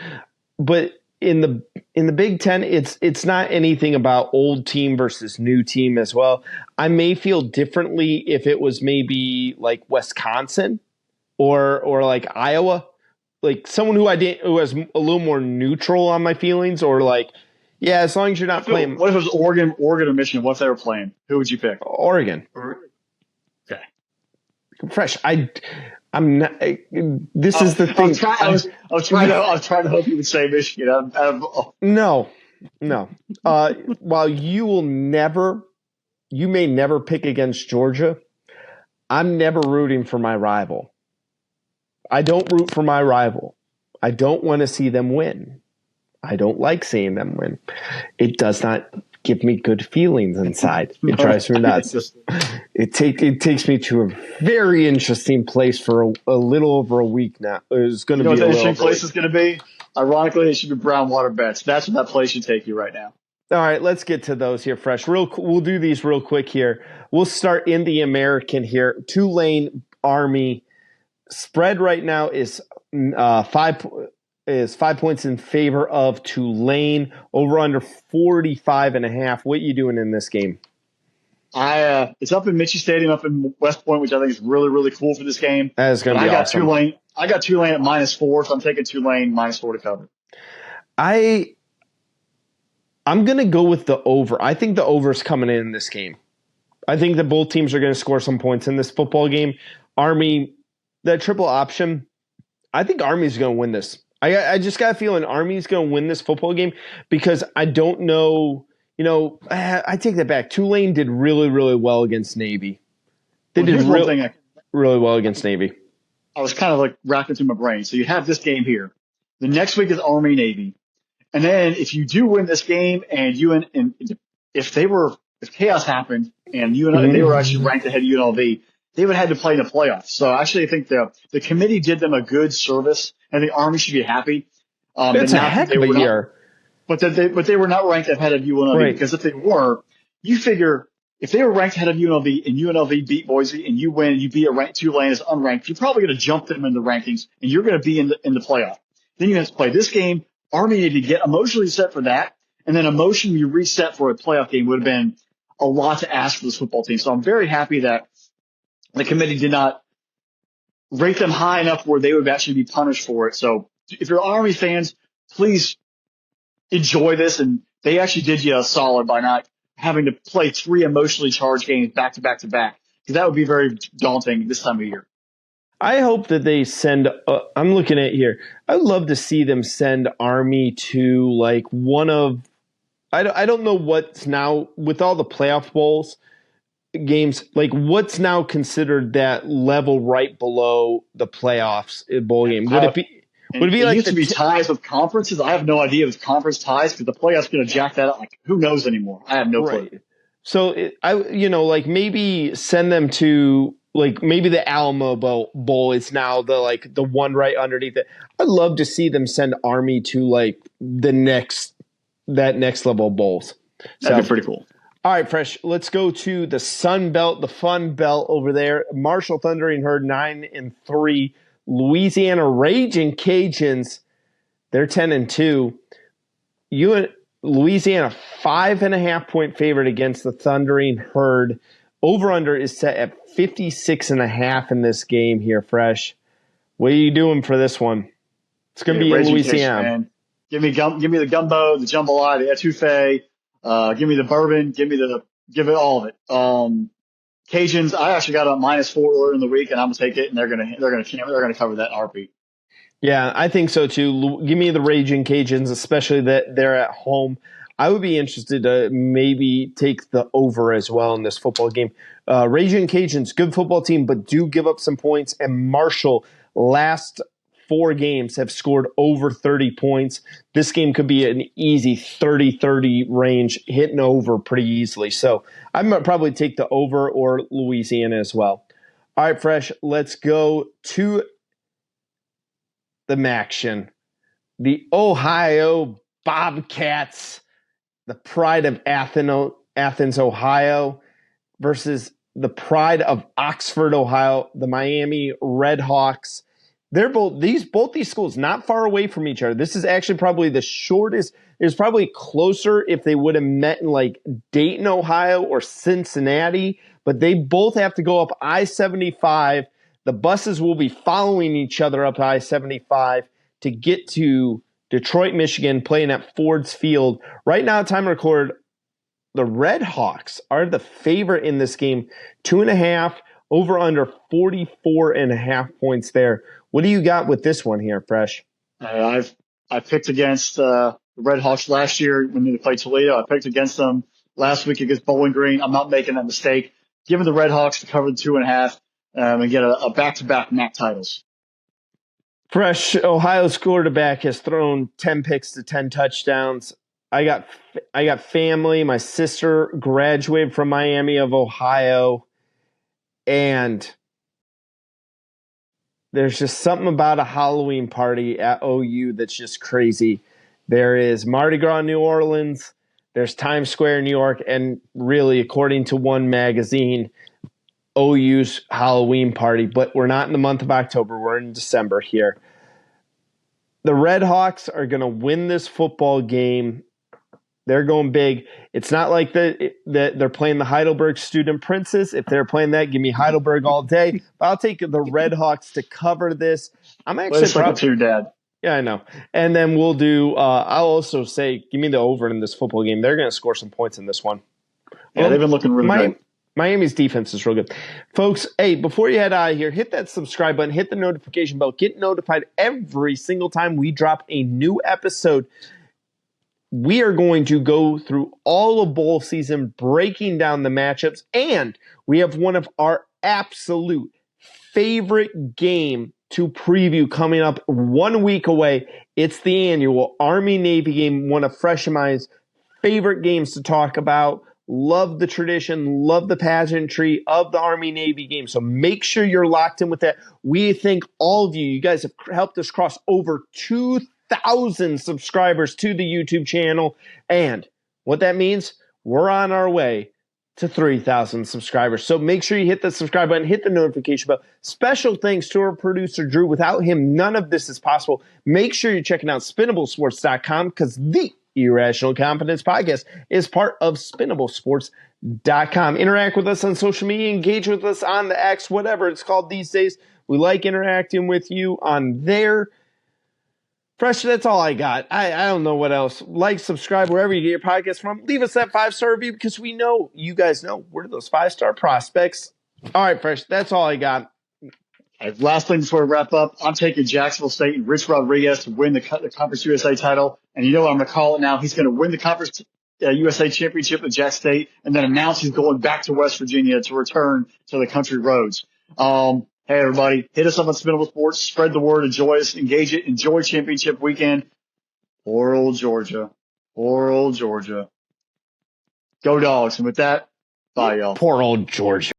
But in the Big Ten, it's not anything about old team versus new team as well. I may feel differently if it was maybe like Wisconsin or like Iowa, like someone who was a little more neutral on my feelings, or as long as you're not playing. What if it was Oregon or Michigan? What if they were playing? Who would you pick? Oregon. Okay. Fresh. I'm not. This is the thing. I was trying to hope you would say Michigan. No. While you may never pick against Georgia, I'm never rooting for my rival. I don't root for my rival. I don't want to see them win. I don't like seeing them win. It does not give me good feelings inside. It drives me nuts. It takes me to a very interesting place for a little over a week now. It's going to be what the interesting place is going to be? Ironically, it should be Brownwater Bets. That's what that place should take you right now. All right, let's get to those here, Fresh. We'll do these real quick here. We'll start in the American here. Tulane, Army. Spread right now is 5 points in favor of Tulane. Over under 45.5. What are you doing in this game? It's up in Mitchie Stadium up in West Point, which I think is really, really cool for this game. That is going to be awesome. I got Tulane at -4, so I'm taking Tulane -4 to cover. I'm going to go with the over. I think the over is coming in this game. I think that both teams are going to score some points in this football game. Army, that triple option, I think Army's going to win this. I just got a feeling Army's going to win this football game because I don't know. I take that back. Tulane did really, really well against Navy. They did really well against Navy. I was kind of like racking through my brain. So you have this game here. The next week is Army Navy. And then if you do win this game and if chaos happened and they were actually ranked ahead of UNLV, they would have had to play in the playoffs. So actually I think the committee did them a good service. I think Army should be happy. It's a heck of a year. But they were not ranked ahead of UNLV, right? Because if they were, you figure if they were ranked ahead of UNLV and UNLV beat Boise and you win, you beat a ranked Tulane as unranked, you're probably going to jump them in the rankings and you're going to be in the playoff. Then you have to play this game. Army needed to get emotionally set for that, and then emotionally reset for a playoff game would have been a lot to ask for this football team. So I'm very happy that the committee did not rate them high enough where they would actually be punished for it. So if you're Army fans, please enjoy this. And they actually did you a solid by not having to play 3 emotionally charged games back to back to back, because that would be very daunting this time of year. I hope that they send I'm looking at here. I'd love to see them send Army to like one of I don't know what's now with all the playoff bowls games, like what's now considered that level right below the playoffs bowl game. Would it be like used to be ties with conferences? I have no idea if it's conference ties because the playoffs going to jack that up. Like who knows anymore? I have no clue. So like maybe send them to like maybe the Alamo Bowl is now the one right underneath it. I'd love to see them send Army to like that next level of bowls. That'd be pretty cool. All right, Fresh. Let's go to the Sun Belt, the Fun Belt over there. Marshall Thundering Herd 9-3. Louisiana Raging Cajuns, they're 10-2. Louisiana 5.5-point favorite against the Thundering Herd. Over/under is set at 56.5 in this game here, Fresh. What are you doing for this one? It's going to be in Louisiana. Give me the gumbo, the jambalaya, the etouffee. Give me the bourbon. Give it all of it. Cajuns, I actually got a -4 earlier in the week, and I'm gonna take it, and they're gonna cover that RP. Yeah, I think so too. Give me the Raging Cajuns, especially that they're at home. I would be interested to maybe take the over as well in this football game. Raging Cajuns, good football team, but do give up some points. And Marshall, last 4 games have scored over 30 points. This game could be an easy 30-30 range, hitting over pretty easily. So I might probably take the over or Louisiana as well. All right, Fresh, let's go to the Maction. The Ohio Bobcats, the pride of Athens, Ohio, versus the pride of Oxford, Ohio, the Miami Redhawks. They're both these schools not far away from each other. This is actually probably the shortest. It's probably closer if they would have met in like Dayton, Ohio, or Cincinnati. But they both have to go up I-75. The buses will be following each other up I-75 to get to Detroit, Michigan, playing at Ford's Field. Right now, time record, the Redhawks are the favorite in this game. 2.5, over under 44.5 points there. What do you got with this one here, Fresh? I picked against the Redhawks last year when they played Toledo. I picked against them last week against Bowling Green. I'm not making that mistake. Giving the Redhawks to cover the 2.5 and get a back-to-back MAC titles. Fresh, Ohio's quarterback has thrown 10 picks to 10 touchdowns. I got family. My sister graduated from Miami of Ohio, and there's just something about a Halloween party at OU that's just crazy. There is Mardi Gras in New Orleans. There's Times Square in New York. And really, according to one magazine, OU's Halloween party. But we're not in the month of October. We're in December here. The Redhawks are going to win this football game They're going big. It's not like that they're playing the Heidelberg Student Princes. If they're playing that, give me Heidelberg all day. But I'll take the Red Hawks to cover this. I'm actually like to your dad. Yeah, I know. And then we'll do I'll also say, give me the over in this football game. They're going to score some points in this one. Yeah, they've been looking really good. Miami's defense is real good. Folks, hey, before you head out of here, hit that subscribe button, hit the notification bell, get notified every single time we drop a new episode. We are going to go through all of bowl season, breaking down the matchups, and we have one of our absolute favorite game to preview coming up 1 week away. It's the annual Army-Navy game, one of Fresh and Mine's favorite games to talk about. Love the tradition, love the pageantry of the Army-Navy game. So make sure you're locked in with that. We thank all of you. You guys have helped us cross over 2,000 subscribers to the YouTube channel. And what that means, we're on our way to 3,000 subscribers. So make sure you hit the subscribe button, hit the notification bell. Special thanks to our producer, Drew. Without him, none of this is possible. Make sure you're checking out SpinnableSports.com because the Irrational Confidence Podcast is part of SpinnableSports.com. Interact with us on social media. Engage with us on the X, whatever it's called these days. We like interacting with you on there. Fresh, that's all I got. I don't know what else. Like, subscribe, wherever you get your podcast from. Leave us that 5-star review because we know, you guys know, we're those 5-star prospects. All right, Fresh, that's all I got. Last thing before we wrap up, I'm taking Jacksonville State and Rich Rodriguez to win the Conference USA title. And you know what I'm going to call it now? He's going to win the Conference USA Championship at Jack State and then announce he's going back to West Virginia to return to the country roads. Hey, everybody, hit us up on Spinnable Sports. Spread the word. Enjoy us. Engage it. Enjoy championship weekend. Poor old Georgia. Poor old Georgia. Go Dogs. And with that, bye, y'all. Poor old Georgia.